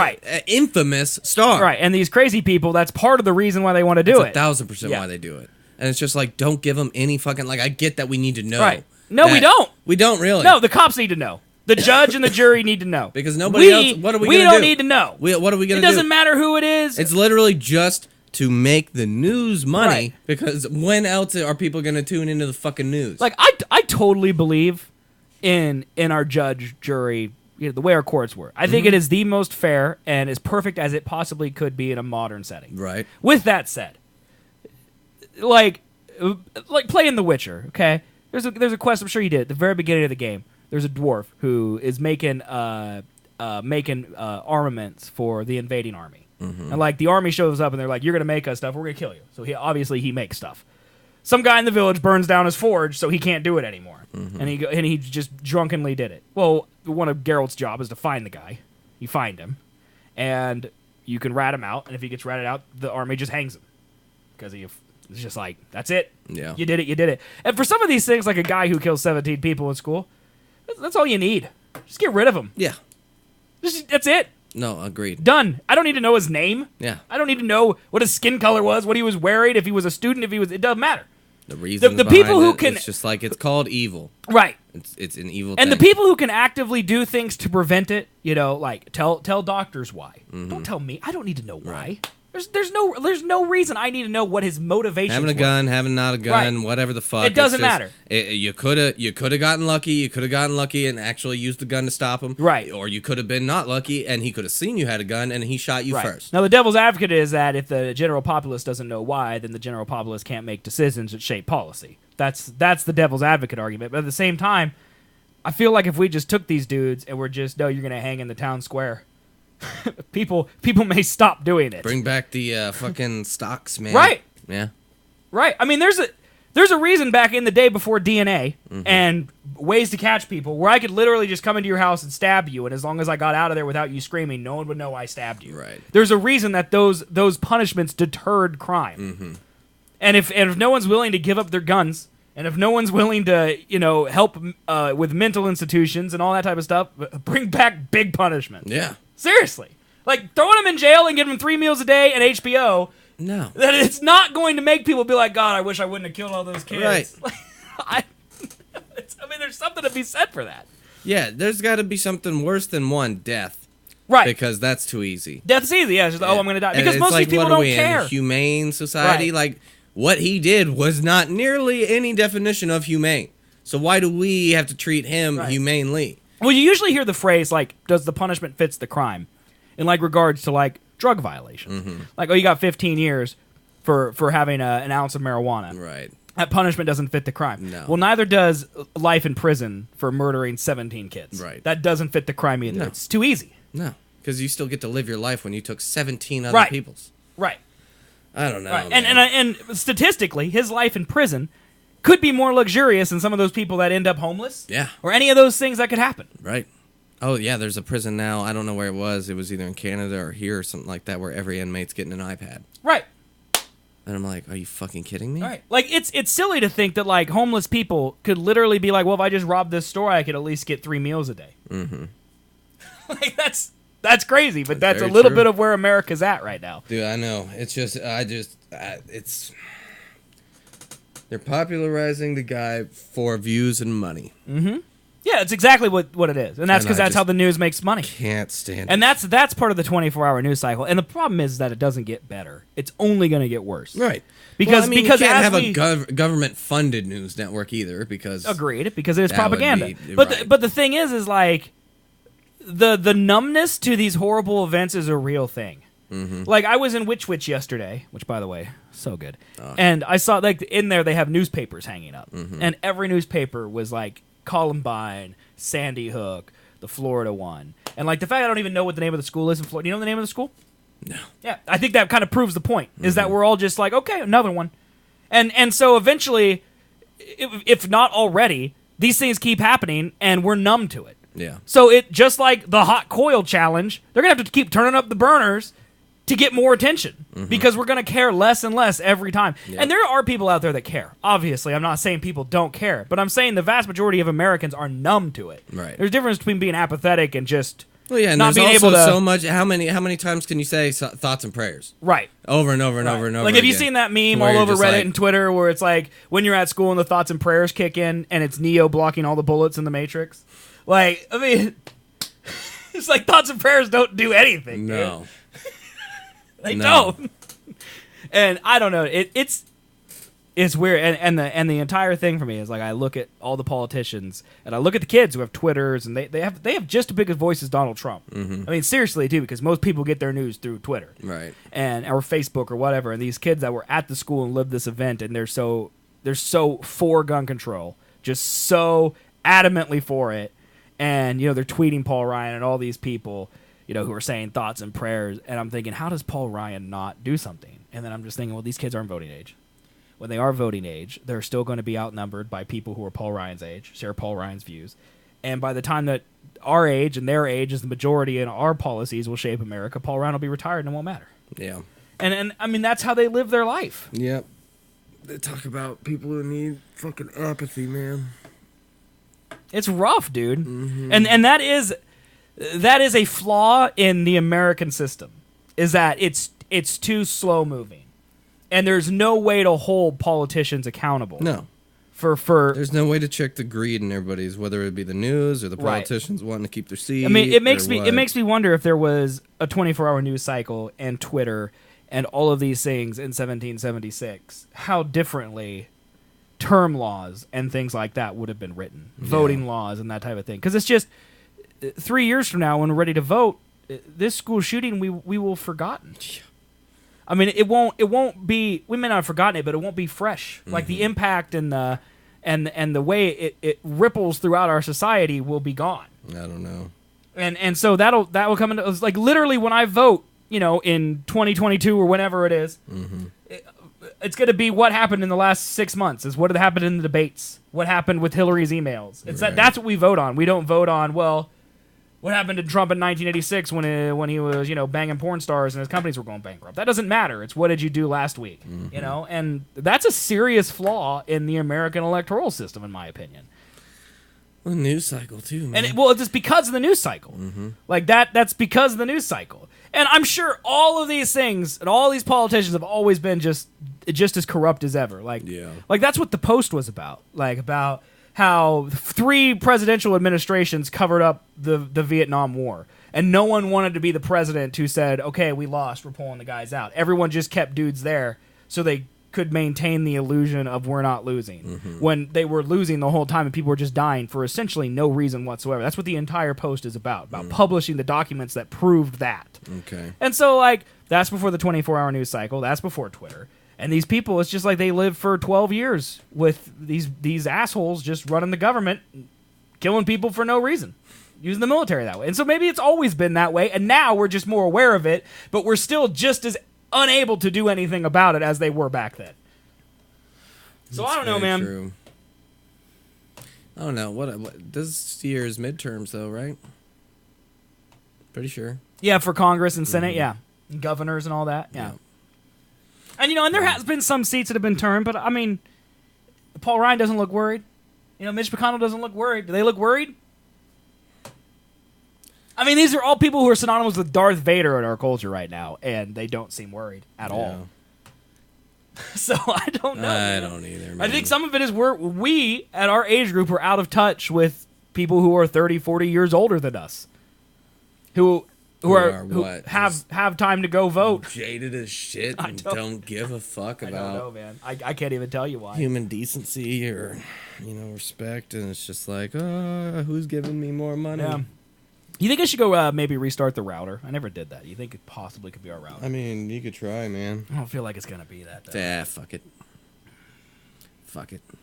infamous star. Right, and these crazy people, that's part of the reason why they want to do it. 1,000% why they do it. And it's just like, don't give them any fucking... Like, I get that we need to know. Right. No, we don't. We don't really. No, the cops need to know. The judge and the jury need to know. Because nobody else... What are we going to do? We don't need to know. What are we going to do? It doesn't matter who it is. It's literally just... to make the news money, because when else are people going to tune into the fucking news? Like, I totally believe in our judge, jury, the way our courts work. I think it is the most fair and as perfect as it possibly could be in a modern setting. Right. With that said, like playing The Witcher, okay? There's a quest, I'm sure you did, at the very beginning of the game. There's a dwarf who is making armaments for the invading army. Mm-hmm. And, like, the army shows up, and they're like, you're going to make us stuff, we're going to kill you. So, he makes stuff. Some guy in the village burns down his forge, so he can't do it anymore. Mm-hmm. And he just drunkenly did it. Well, one of Geralt's job is to find the guy. You find him, and you can rat him out, and if he gets ratted out, the army just hangs him. Because it's just like, that's it. Yeah. You did it. And for some of these things, like a guy who kills 17 people in school, that's all you need. Just get rid of him. Yeah. That's it. No, agreed. Done. I don't need to know his name. Yeah. I don't need to know what his skin color was, what he was wearing, if he was a student, it doesn't matter. The reason the people who can... It's just like, it's called evil. Right. It's an evil and thing. The people who can actively do things to prevent it, like tell doctors why. Mm-hmm. Don't tell me. I don't need to know why. Right. There's no reason I need to know what his motivation. Having a gun, having not a gun, whatever the fuck. It doesn't matter. You could have gotten lucky. You could have gotten lucky and actually used the gun to stop him. Right. Or you could have been not lucky and he could have seen you had a gun and he shot you first. Now the devil's advocate is that if the general populace doesn't know why, then the general populace can't make decisions that shape policy. That's the devil's advocate argument. But at the same time, I feel like if we just took these dudes and we're just, no, you're gonna hang in the town square. people may stop doing it. Bring back the fucking stocks, man. Right. Yeah. Right. I mean, there's a reason back in the day before DNA and ways to catch people where I could literally just come into your house and stab you, and as long as I got out of there without you screaming, no one would know I stabbed you. Right. There's a reason that those punishments deterred crime. Mm-hmm. And if no one's willing to give up their guns, and if no one's willing to, help with mental institutions and all that type of stuff, bring back big punishment. Yeah. Seriously. Like, throwing them in jail and giving them 3 meals a day and HBO. No. That it's not going to make people be like, God, I wish I wouldn't have killed all those kids. Right. There's something to be said for that. Yeah, there's got to be something worse than one, death. Right. Because that's too easy. Death's easy. Yeah, it's just, I'm going to die. Because most of these people what don't are we care. In humane society? Right. Like, what he did was not nearly any definition of humane. So why do we have to treat him humanely? Well, you usually hear the phrase, like, does the punishment fits the crime? In, like, regards to, like, drug violations. Mm-hmm. Like, you got 15 years for having an ounce of marijuana. Right. That punishment doesn't fit the crime. No. Well, neither does life in prison for murdering 17 kids. Right. That doesn't fit the crime either. No. It's too easy. No, because you still get to live your life when you took 17 other people's. Right. I don't know. Right. And statistically, his life in prison could be more luxurious than some of those people that end up homeless. Yeah. Or any of those things that could happen. Right. Oh, yeah, there's a prison now. I don't know where it was. It was either in Canada or here or something like that where every inmate's getting an iPad. Right. And I'm like, are you fucking kidding me? Right. Like, it's silly to think that, like, homeless people could literally be like, well, if I just robbed this store, I could at least get 3 meals a day. Mm-hmm. Like, that's crazy, but that's a very little true. bit of where America's at right now. Dude, I know. It's just, it's... They're popularizing the guy for views and money. Mm-hmm. Yeah, it's exactly what it is. And that's because that's how the news makes money. Can't stand And it. that's part of the 24-hour news cycle. And the problem is that it doesn't get better. It's only going to get worse. Right. Because you because can't as have we, a government-funded news network either because... Agreed, because it is that propaganda. would be- But right. but the thing is like, the numbness to these horrible events is a real thing. Mm-hmm. Like, I was in Witch yesterday, which, by the way, so good. And I saw, like, in there they have newspapers hanging up. Mm-hmm. And every newspaper was, like, Columbine, Sandy Hook, the Florida one. And, like, the fact I don't even know what the name of the school is in Florida. Do you know the name of the school? No. Yeah, I think that kind of proves the point, is that we're all just like, okay, another one. And so eventually, if not already, these things keep happening, and we're numb to it. Yeah. So it just like the hot coil challenge, they're going to have to keep turning up the burners to get more attention because we're going to care less and less every time. Yeah. And there are people out there that care. Obviously, I'm not saying people don't care, but I'm saying the vast majority of Americans are numb to it. Right. There's a difference between being apathetic and just Well, yeah, and not there's being also able to. so much... How many times can you say thoughts and prayers? Right. Over and over and Right. over and over Like, have you again. seen that meme Where all you're over just Reddit like- and Twitter where it's like when you're at school and the thoughts and prayers kick in and it's Neo blocking all the bullets in the Matrix? Like, I mean, it's like thoughts and prayers don't do anything. No. Dude. They No. don't. And I don't know. It's weird. And the entire thing for me is like I look at all the politicians and I look at the kids who have Twitters and they have just as big a voice as Donald Trump. I mean, seriously, too, because most people get their news through Twitter. Right. Or Facebook or whatever. And these kids that were at the school and lived this event and they're so for gun control, just so adamantly for it. And, they're tweeting Paul Ryan and all these people, who are saying thoughts and prayers. And I'm thinking, how does Paul Ryan not do something? And then I'm just thinking, well, these kids aren't voting age. When they are voting age, they're still going to be outnumbered by people who are Paul Ryan's age, share Paul Ryan's views. And by the time that our age and their age is the majority and our policies will shape America, Paul Ryan will be retired and it won't matter. Yeah. And I mean, that's how they live their life. Yep. They talk about people who need fucking apathy, man. It's rough, dude. And that is a flaw in the American system, is that it's too slow moving. And there's no way to hold politicians accountable. No. For There's no way to check the greed in everybody's, whether it be the news or the Right. politicians wanting to keep their seat. I mean, it makes or me what. wonder if there was a 24-hour news cycle and Twitter and all of these things in 1776, how differently term laws and things like that would have been written, voting laws and that type of thing. Because it's just 3 years from now, when we're ready to vote, this school shooting we will have forgotten. I mean, it won't be. We may not have forgotten it, but it won't be fresh. Like the impact and the way it ripples throughout our society will be gone. I don't know. And so that will come into like literally when I vote, in 2022 or whenever it is, it's going to be what happened in the last 6 months. Is what happened in the debates. What happened with Hillary's emails. It's that's what we vote on. We don't vote on what happened to Trump in 1986 when he was banging porn stars and his companies were going bankrupt. That doesn't matter. It's what did you do last week, And that's a serious flaw in the American electoral system, in my opinion. Well, news cycle too, man. And it's because of the news cycle. Like that's because of the news cycle. And I'm sure all of these things and all these politicians have always been just as corrupt as ever. Like that's what the Post was about. Like about how 3 presidential administrations covered up the Vietnam War. And no one wanted to be the president who said, okay, we lost, we're pulling the guys out. Everyone just kept dudes there so they could maintain the illusion of we're not losing. When they were losing the whole time and people were just dying for essentially no reason whatsoever. That's what the entire post is about publishing the documents that proved that. Okay. And so, like, that's before the 24-hour news cycle. That's before Twitter. And these people, it's just like they lived for 12 years with these assholes just running the government, killing people for no reason. Using the military that way. And so maybe it's always been that way, and now we're just more aware of it, but we're still just as unable to do anything about it as they were back then. So I don't know, man. True. I don't know. What this year's midterms, though, right? Pretty sure. Yeah, for Congress and Senate, yeah. And governors and all that, yeah. And, and there has been some seats that have been turned, but, I mean, Paul Ryan doesn't look worried. Mitch McConnell doesn't look worried. Do they look worried? I mean, these are all people who are synonymous with Darth Vader in our culture right now, and they don't seem worried at all. So I don't know. I don't either, man. I think some of it is we, at our age group, are out of touch with people who are 30, 40 years older than us. Who have time to go vote. Jaded as shit and don't give a fuck about. I don't know, man. I can't even tell you why. Human decency or, respect, and it's just like, who's giving me more money? Yeah. You think I should go maybe restart the router? I never did that. You think it possibly could be our router? I mean, you could try, man. I don't feel like it's going to be that, though. Yeah, fuck it. Fuck it. I'm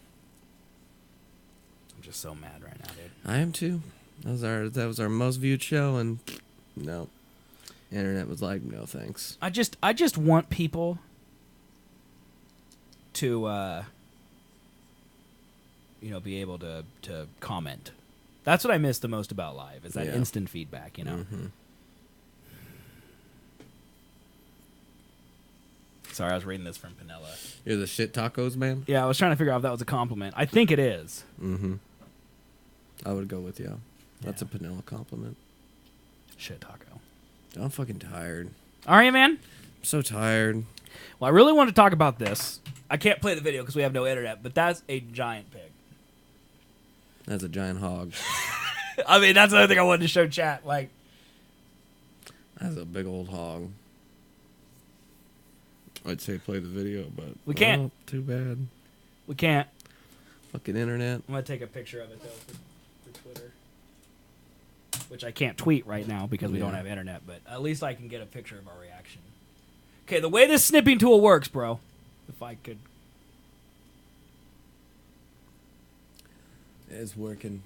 just so mad right now, dude. I am too. That was our most viewed show, and no. Internet was like, no thanks. I just want people to be able to comment. That's what I miss the most about live, is that instant feedback, Mm-hmm. Sorry, I was reading this from Pinella. You're the shit tacos man? Yeah, I was trying to figure out if that was a compliment. I think it is. Mm-hmm. I would go with you. That's a Pinella compliment. Shit taco. I'm fucking tired. Are you, man? I'm so tired. Well, I really want to talk about this. I can't play the video because we have no internet, but that's a giant pig. That's a giant hog. I mean, that's another thing I wanted to show chat. Like, that's a big old hog. I'd say play the video, but we can't. Too bad. We can't. Fucking internet. I'm gonna take a picture of it though for Twitter, which I can't tweet right now because we don't have internet. But at least I can get a picture of our reaction. Okay, the way this snipping tool works, bro. If I could. It's working.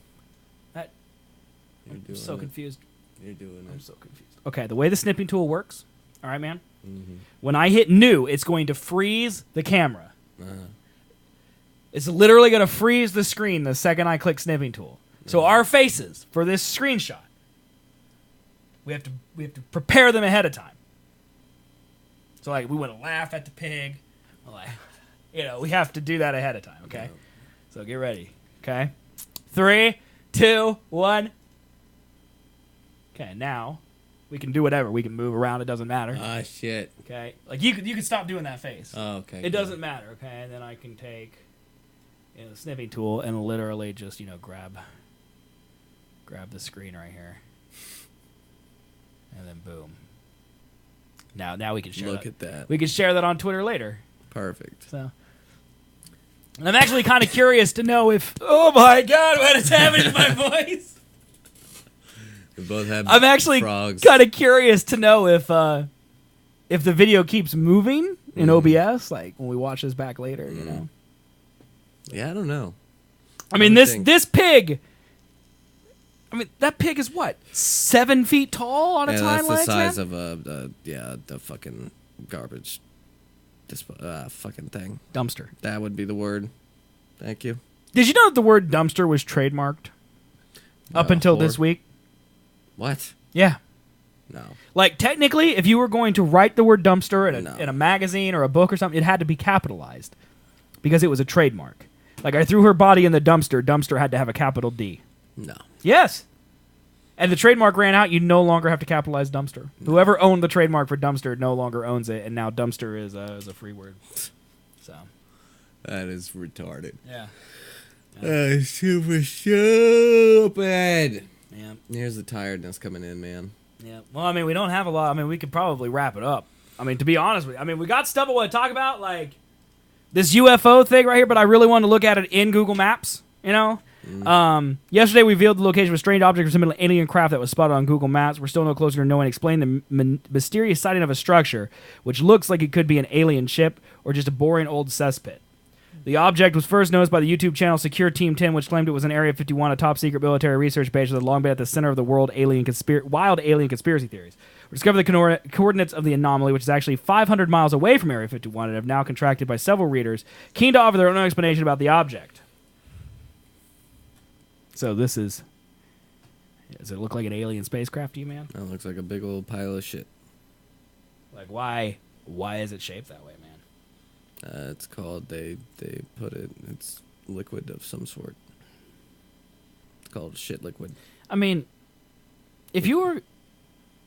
I'm so confused. You're doing it. I'm so confused. Okay, the way the snipping tool works, all right, man? Mm-hmm. When I hit new, it's going to freeze the camera. It's literally going to freeze the screen the second I click snipping tool. So our faces for this screenshot, we have to prepare them ahead of time. So like we want to laugh at the pig, like we have to do that ahead of time. Okay, so get ready. Okay, 3, 2, 1. Okay, now we can do whatever. We can move around. It doesn't matter. Ah, shit. Okay, like you can stop doing that face. Oh, okay. It doesn't matter. Okay, and then I can take the snipping tool and literally just grab the screen right here, and then boom. Now we can share. Look at that. We can share that on Twitter later. Perfect. So. And I'm actually kind of curious to know if. Oh my God! What is happening to my voice? We both have. I'm actually kind of curious to know if the video keeps moving in OBS, like when we watch this back later. Yeah, I don't know. I mean, this pig. I mean, that pig is what, 7 feet tall on its hind legs? That's the size of the fucking garbage. This fucking thing. Dumpster. That would be the word. Thank you. Did you know that the word dumpster was trademarked up until this week? What? Yeah. No. Like, technically, if you were going to write the word dumpster in a magazine or a book or something, it had to be capitalized because it was a trademark. Like, I threw her body in the dumpster. Dumpster had to have a capital D. No. Yes. And the trademark ran out. You no longer have to capitalize dumpster. No. Whoever owned the trademark for dumpster no longer owns it, and now dumpster is a free word. So. That is retarded. Yeah. Super stupid. Yeah. Here's the tiredness coming in, man. Yeah. Well, I mean, we don't have a lot. I mean, we could probably wrap it up. I mean, to be honest with you, I mean, we got stuff I want to talk about, like this UFO thing right here, but I really wanted to look at it in Google Maps, you know? Yesterday, we revealed the location of a strange object resembling an alien craft that was spotted on Google Maps. We're still no closer to knowing explain the mysterious sighting of a structure, which looks like it could be an alien ship or just a boring old cesspit. The object was first noticed by the YouTube channel Secure Team 10, which claimed it was an Area 51, a top-secret military research base that had long been at the center of the wild alien conspiracy theories. We discovered the coordinates of the anomaly, which is actually 500 miles away from Area 51, and have now contracted by several readers keen to offer their own explanation about the object. So this is... Does it look like an alien spacecraft to you, man? That looks like a big old pile of shit. Like, why is it shaped that way, man? It's called, they put it, it's liquid of some sort. It's called shit liquid. I mean, if you were...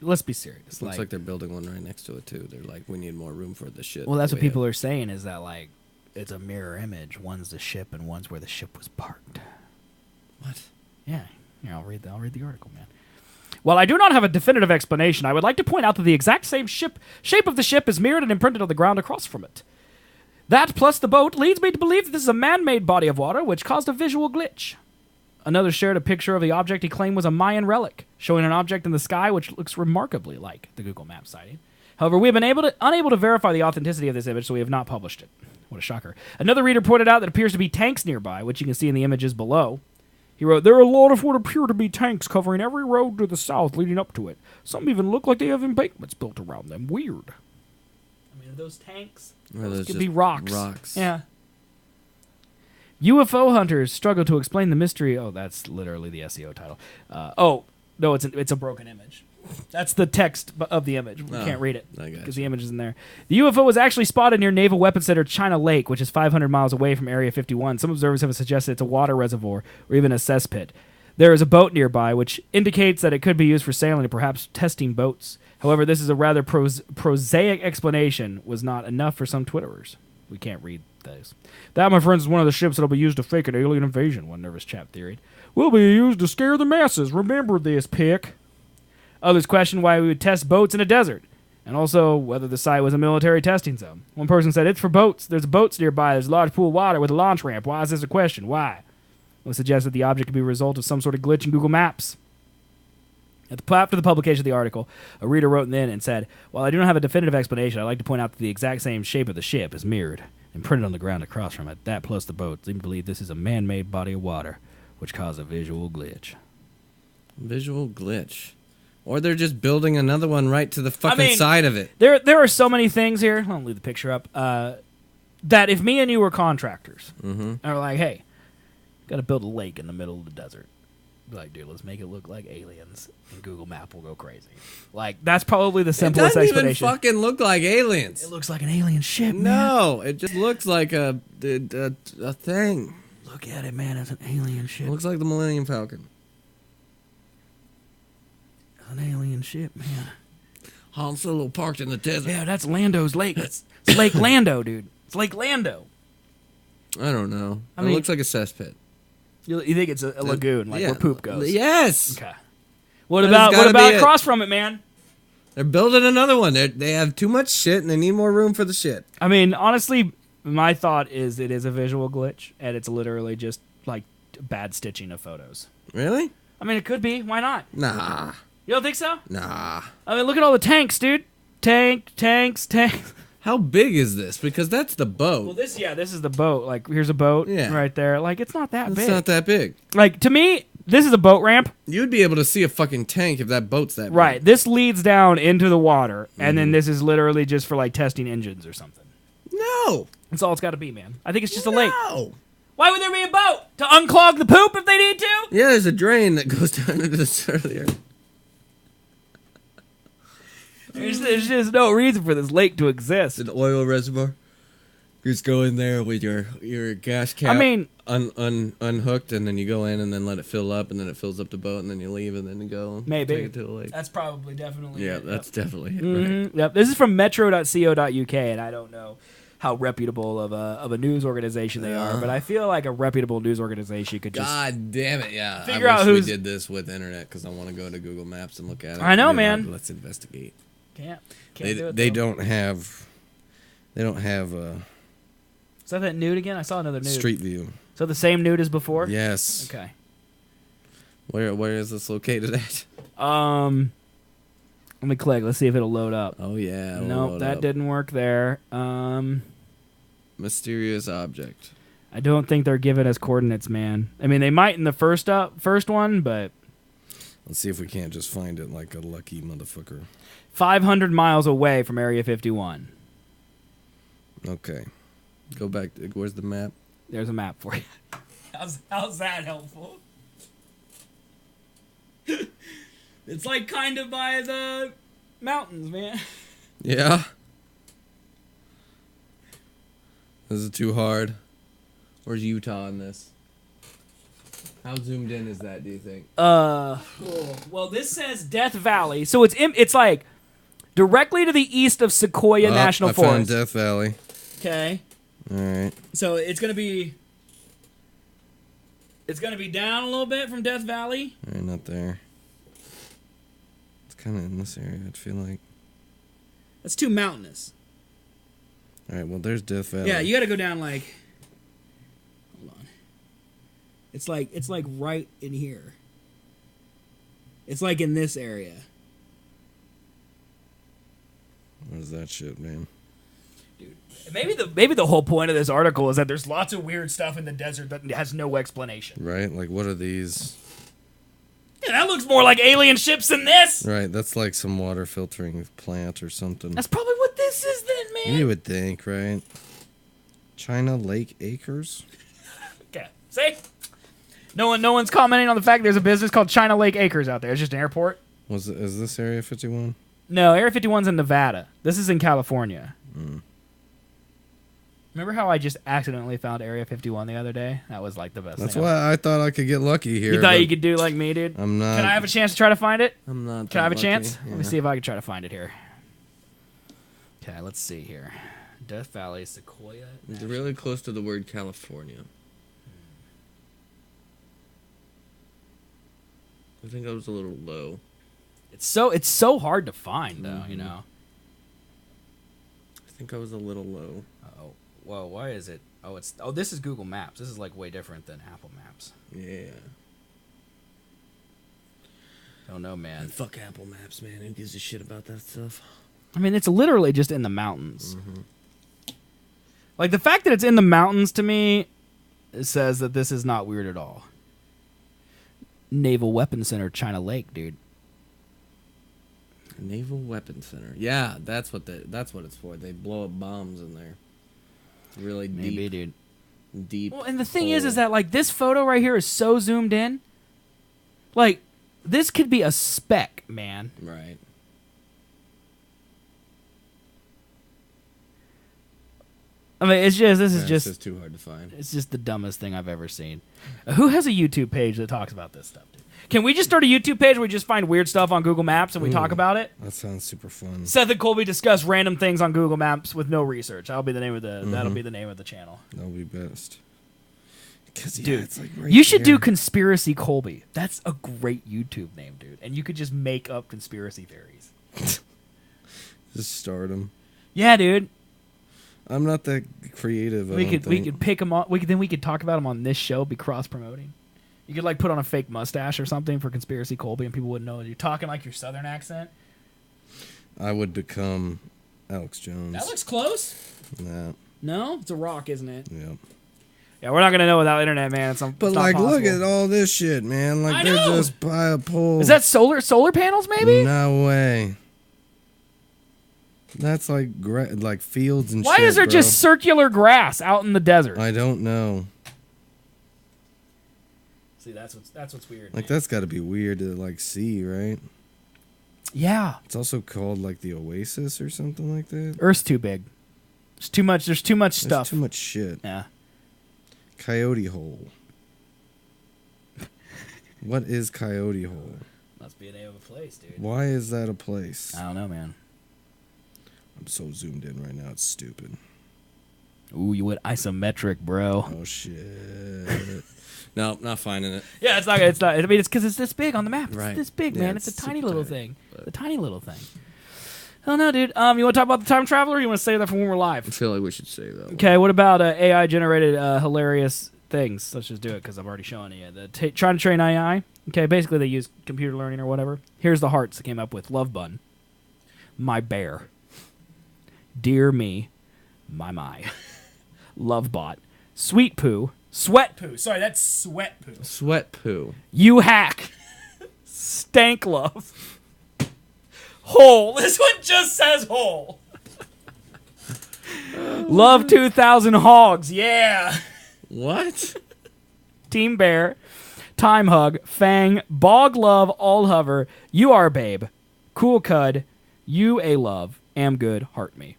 Let's be serious. Looks like they're building one right next to it, too. They're like, we need more room for the shit. Well, that's what people are saying, is that, like, it's a mirror image. One's the ship and one's where the ship was parked. What? Yeah. Here, I'll read the article, man. While I do not have a definitive explanation, I would like to point out that the exact same shape of the ship is mirrored and imprinted on the ground across from it. That, plus the boat, leads me to believe that this is a man-made body of water which caused a visual glitch. Another shared a picture of the object he claimed was a Mayan relic, showing an object in the sky which looks remarkably like the Google Maps sighting. However, we have been unable to verify the authenticity of this image, so we have not published it. What a shocker. Another reader pointed out that it appears to be tanks nearby, which you can see in the images below. He wrote, there are a lot of what appear to be tanks covering every road to the south leading up to it. Some even look like they have embankments built around them. Weird. I mean, are those tanks? Those could be rocks. Yeah. UFO hunters struggle to explain the mystery. Oh, that's literally the SEO title. No, it's a broken image. That's the text of the image. We can't read it because the image is in there. The UFO was actually spotted near Naval Weapons Center China Lake, which is 500 miles away from Area 51. Some observers have suggested it's a water reservoir or even a cesspit. There is a boat nearby, which indicates that it could be used for sailing and perhaps testing boats. However, this is a rather prosaic explanation was not enough for some Twitterers. We can't read those. That, my friends, is one of the ships that will be used to fake an alien invasion, one nervous chap theoried. Will be used to scare the masses. Remember this, pick. Others questioned why we would test boats in a desert, and also whether the site was a military testing zone. One person said, it's for boats. There's boats nearby. There's a large pool of water with a launch ramp. Why is this a question? Why? It was suggested the object could be a result of some sort of glitch in Google Maps. After the publication of the article, a reader wrote in and said, while I do not have a definitive explanation, I'd like to point out that the exact same shape of the ship is mirrored and printed on the ground across from it. That plus the boat lead me to believe this is a man-made body of water, which caused a visual glitch. Visual glitch. Or they're just building another one right to the fucking side of it. There are so many things here. I'll leave the picture up. That if me and you were contractors, and we're like, hey, got to build a lake in the middle of the desert. Be like, dude, let's make it look like aliens, and Google Map will go crazy. Like, that's probably the simplest explanation. It doesn't even fucking look like aliens. It looks like an alien ship, man. No, it just looks like a thing. Look at it, man. It's an alien ship. It looks like the Millennium Falcon. An alien ship, man. Han Solo parked in the desert. Yeah, that's Lando's lake. It's Lake Lando, dude. It's Lake Lando. I don't know. It looks like a cesspit. You think it's a lagoon, like where poop goes? Yes. Okay. What about across from it, man? They're building another one. They have too much shit, and they need more room for the shit. I mean, honestly, my thought is it is a visual glitch, and it's literally just, like, bad stitching of photos. Really? I mean, it could be. Why not? Nah. You don't think so? Nah. I mean, look at all the tanks, dude. Tanks. How big is this? Because that's the boat. Well, this is the boat. Like, here's a boat right there. Like, it's not that big. It's not that big. Like, to me, this is a boat ramp. You'd be able to see a fucking tank if that boat's that big. Right. This leads down into the water, and then this is literally just for, like, testing engines or something. No. That's all it's got to be, man. I think it's just a lake. No. Why would there be a boat? To unclog the poop if they need to? Yeah, there's a drain that goes down into the center of the earth. There's just no reason for this lake to exist. An oil reservoir. You just go in there with your gas cap. I mean, unhooked, and then you go in and then let it fill up, and then it fills up the boat, and then you leave, and then you go maybe take it to the lake. That's probably definitely it. It. That's definitely it. Mm-hmm. Right. Yep. This is from metro.co.uk, and I don't know how reputable of a news organization they are, but I feel like a reputable news organization could just God damn it, yeah. figure I out wish who's- we did this with internet because I want to go to Google Maps and look at it. I know, Be like, man. Let's investigate. can't They do it. they though. don't have Is that nude again? I saw another nude. Street View. So the same nude as before? Yes. Okay. Where is this located at? Let me click. Let's see if it'll load up. Oh yeah. it'll Nope, load that up. didn't work there. Mysterious object. I don't think they're giving us coordinates, man. I mean, they might in the first one, but Let's see if we can't just find it like a lucky motherfucker. 500 miles away from Area 51. Okay. Go back. Where's the map? There's a map for you. How's that helpful? It's like kind of by the mountains, man. Yeah. This is too hard. Where's Utah in this? How zoomed in is that, do you think? Well, this says Death Valley, so it's like directly to the east of Sequoia National I found Forest. Death Valley. Okay. All right. So it's gonna be down a little bit from Death Valley. All right, not there. It's kind of in this area, I feel like. That's too mountainous. All right, well, there's Death Valley. Yeah, you got to go down like. Hold on. It's like right in here. It's like in this area. What is that shit, man? Maybe the whole point of this article is that there's lots of weird stuff in the desert that has no explanation. Right? Like, what are these? Yeah, that looks more like alien ships than this. Right, that's like some water filtering plant or something. That's probably what this is then, man. You would think, right? China Lake Acres? Okay. See? No one's commenting on the fact there's a business called China Lake Acres out there. It's just an airport. Is this Area 51? No, Area 51's in Nevada. This is in California. Remember how I just accidentally found Area 51 the other day? That was like the best That's thing. why I thought I could get lucky here. You thought but you could do like me, dude? I'm not. Can I have a chance to try to find it? I'm not. Can I have a that chance? lucky. Let me Yeah. see if I can try to find it here. Okay, let's see here. Death Valley, Sequoia. It's really close to the word California. I think I was a little low. It's so hard to find though, you know. I think I was a little low. Oh, whoa, why is it? Oh, this is Google Maps. This is like way different than Apple Maps. Yeah. Don't know, man. Fuck Apple Maps, man. Who gives a shit about that stuff? I mean, it's literally just in the mountains. Like the fact that it's in the mountains to me says that this is not weird at all. Naval Weapons Center, China Lake, dude. Naval Weapons Center. Yeah, that's what it's for. They blow up bombs in there. Really deep. Maybe, dude. Deep. Well, and the thing hole. is that like this photo right here is so zoomed in. Like, this could be a speck, man. Right. I mean, this is It's just just too hard to find. it's just the dumbest thing I've ever seen. Who has a YouTube page that talks about this stuff, dude? Can we just start a YouTube page where we just find weird stuff on Google Maps and we talk about it? That sounds super fun. Seth and Colby discuss random things on Google Maps with no research. That'll be the name of the channel. That'll be best. Because Dude, it's like right you should there. do Conspiracy Colby. That's a great YouTube name, dude. And you could just make up conspiracy theories. Just start them. Yeah, dude. I'm not that creative. We could pick them on. We could talk about them on this show. Be cross promoting. You could like put on a fake mustache or something for Conspiracy Colby, and people wouldn't know you're talking like your Southern accent. I would become Alex Jones. That looks close. Nah. No, it's a rock, isn't it? Yeah. Yeah, we're not gonna know without internet, man. It's But not like, look possible. at all this shit, man. Like I they're know. just by a pole. Is that solar panels? Maybe. No way. That's like like fields and Why shit. is there bro. just circular grass out in the desert? I don't know. See, that's what's weird. Like that's got to be weird to like see, right? Yeah. It's also called like the Oasis or something like that. Earth's too big. There's too much There's stuff. too much shit. Yeah. Coyote Hole. What is Coyote Hole? Must be a name of a place, dude. Why is that a place? I don't know, man. I'm so zoomed in right now. It's stupid. Ooh, you went isometric, bro. Oh shit. No, not finding it. Yeah, it's not. It's not. I mean, it's because it's this big on the map. It's Right. this big, Yeah, man. it's It's a tiny super little tiny, thing. It's a tiny little thing. I don't know, dude. You want to talk about the time traveler? Or you want to say that from when we're live? I feel like we should say that. Okay. What about AI generated hilarious things? Let's just do it because I'm already showing you. Trying to train AI. Okay. Basically, they use computer learning or whatever. Here's the hearts that came up with: Love Bun, My Bear, Dear Me, My, Love Bot, Sweet Poo, Sweat Poo. Sorry, that's Sweat Poo. Sweat poo. You Hack, Stank Love, Hole. This one just says Hole. Love 2000 Hogs. Yeah. What? Team Bear, Time Hug, Fang, Bog Love, All Hover, You Are Babe, Cool Cud, You A Love, Am Good, Heart Me.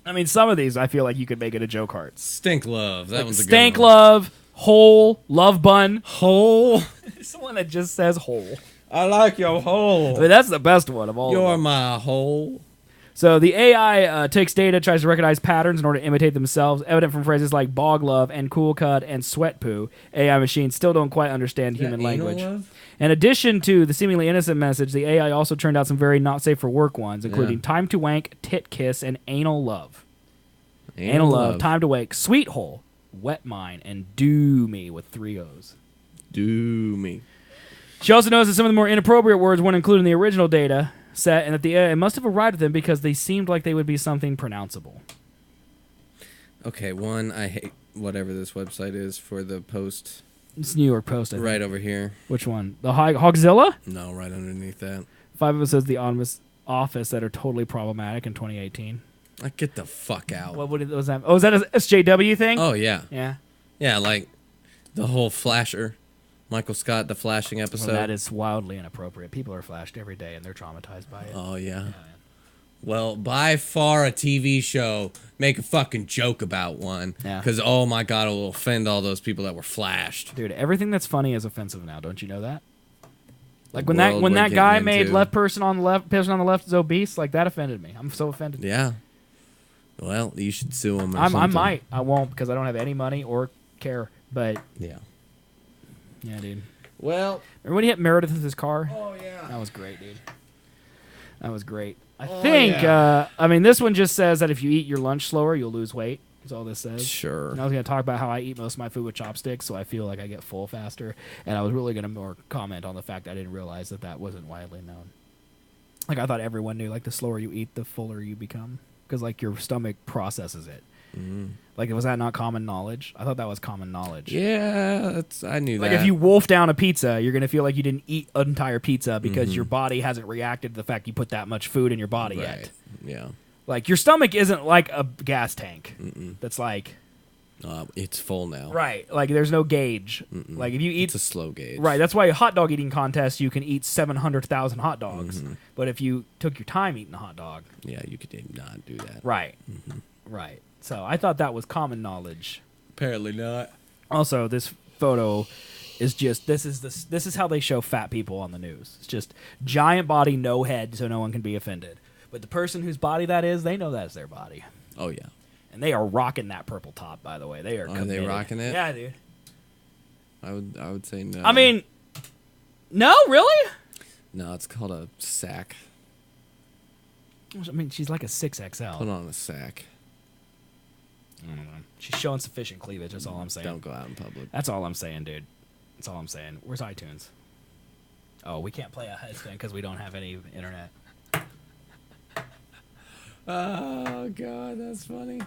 I mean, some of these I feel like you could make it a joke hearts. Stink love. That one's a good Stank one. Love, Hole, Love Bun. Hole. It's the one that just says Hole. I like your hole. I mean, that's the best one of all of You're them. my hole. So the AI takes data, tries to recognize patterns in order to imitate themselves, evident from phrases like Bog Love and Cool Cud and Sweat Poo. AI machines still don't quite understand human language. In addition to the seemingly innocent message, the AI also turned out some very not safe for work ones, including Time to Wank, Tit Kiss, and Anal Love. Anal Love, Time to Wake, Sweet Hole, Wet Mine, and Do Me with 3 O's. Do me. She also knows that some of the more inappropriate words weren't included in the original data set, and that the AI must have arrived at them because they seemed like they would be something pronounceable. Okay, one, I hate whatever this website is for the post. It's New York Post, I think. Right over here. Which one? The Hogzilla? No, right underneath that. 5 episodes of The Office that are totally problematic in 2018. Like, get the fuck out. What was that? Oh, is that a SJW thing? Oh, yeah. Yeah. Yeah, like the whole Flasher. Michael Scott, the flashing episode. Well, that is wildly inappropriate. People are flashed every day, and they're traumatized by it. Oh, yeah. Well, by far a TV show, make a fucking joke about one. Yeah. Because, oh my God, it will offend all those people that were flashed. Dude, everything that's funny is offensive now. Don't you know that? Like The when that world we're guy getting made into. person on the left is obese, like that offended me. I'm so offended. Yeah. Well, you should sue him or I something. might. I won't because I don't have any money or care. But yeah, dude. Well, remember when he hit Meredith with his car? Oh yeah, that was great, dude. That was great. I think. I mean, this one just says that if you eat your lunch slower, you'll lose weight. That's all this says. Sure. And I was going to talk about how I eat most of my food with chopsticks, so I feel like I get full faster. And I was really going to more comment on the fact I didn't realize that wasn't widely known. Like, I thought everyone knew, like, the slower you eat, the fuller you become. Because, like, your stomach processes it. Like, was that not common knowledge? I thought that was common knowledge. Yeah, I knew that. Like, if you wolf down a pizza, you're going to feel like you didn't eat an entire pizza because your body hasn't reacted to the fact you put that much food in your body yet. Yeah. Like, your stomach isn't like a gas tank that's like... it's full now. Right. Like, there's no gauge. Like, if you eat... It's a slow gauge. Right. That's why a hot dog eating contest, you can eat 700,000 hot dogs. But if you took your time eating a hot dog... Yeah, you could not do that. Right. Right. So, I thought that was common knowledge. Apparently not. Also, this photo is just... This is how they show fat people on the news. It's just giant body, no head, so no one can be offended. But the person whose body that is, they know that's their body. Oh, yeah. And they are rocking that purple top, by the way. They are committed. Are they rocking it? Yeah, dude. I would say no. I mean, no, really? No, it's called a sack. I mean, she's like a 6XL. Put on a sack. I don't know. She's showing sufficient cleavage. That's all I'm saying. Don't go out in public. That's all I'm saying, dude. That's all I'm saying. Where's iTunes? Oh, we can't play a headstand because we don't have any internet. Oh, God, that's funny.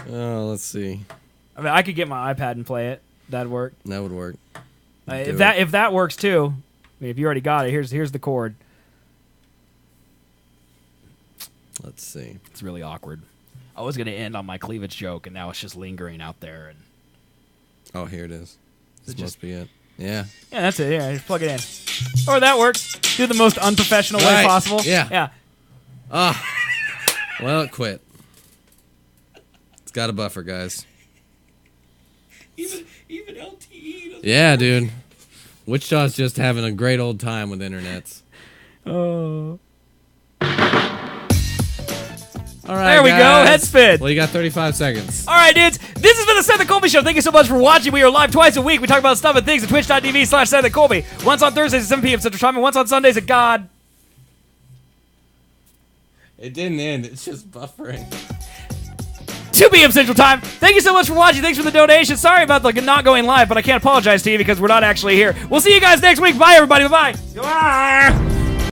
Oh, let's see. I mean, I could get my iPad and play it. That'd work. That would work. If that works too, I mean, if you already got it, here's the cord. Let's see. It's really awkward. I was gonna end on my cleavage joke, and now it's just lingering out there. And oh, here it is. This It must just- be it. Yeah. yeah, that's it. Yeah, just plug it in. Or that works. Do the most unprofessional way Right. possible. Yeah. Yeah. Well, it quit. It's got a buffer, guys. Even LTE doesn't. Yeah, dude. Wichita's just having a great old time with internets. Oh. All right, There we go. guys. Head spin. Well, you got 35 seconds. All right, dudes. This has been the Seth and Colby Show. Thank you so much for watching. We are live twice a week. We talk about stuff and things at twitch.tv/Seth and Colby. Once on Thursdays at 7 p.m. Central Time, and once on Sundays at God. It didn't end. It's just buffering. 2 p.m. Central Time. Thank you so much for watching. Thanks for the donation. Sorry about not going live, but I can't apologize to you because we're not actually here. We'll see you guys next week. Bye, everybody. Bye-bye.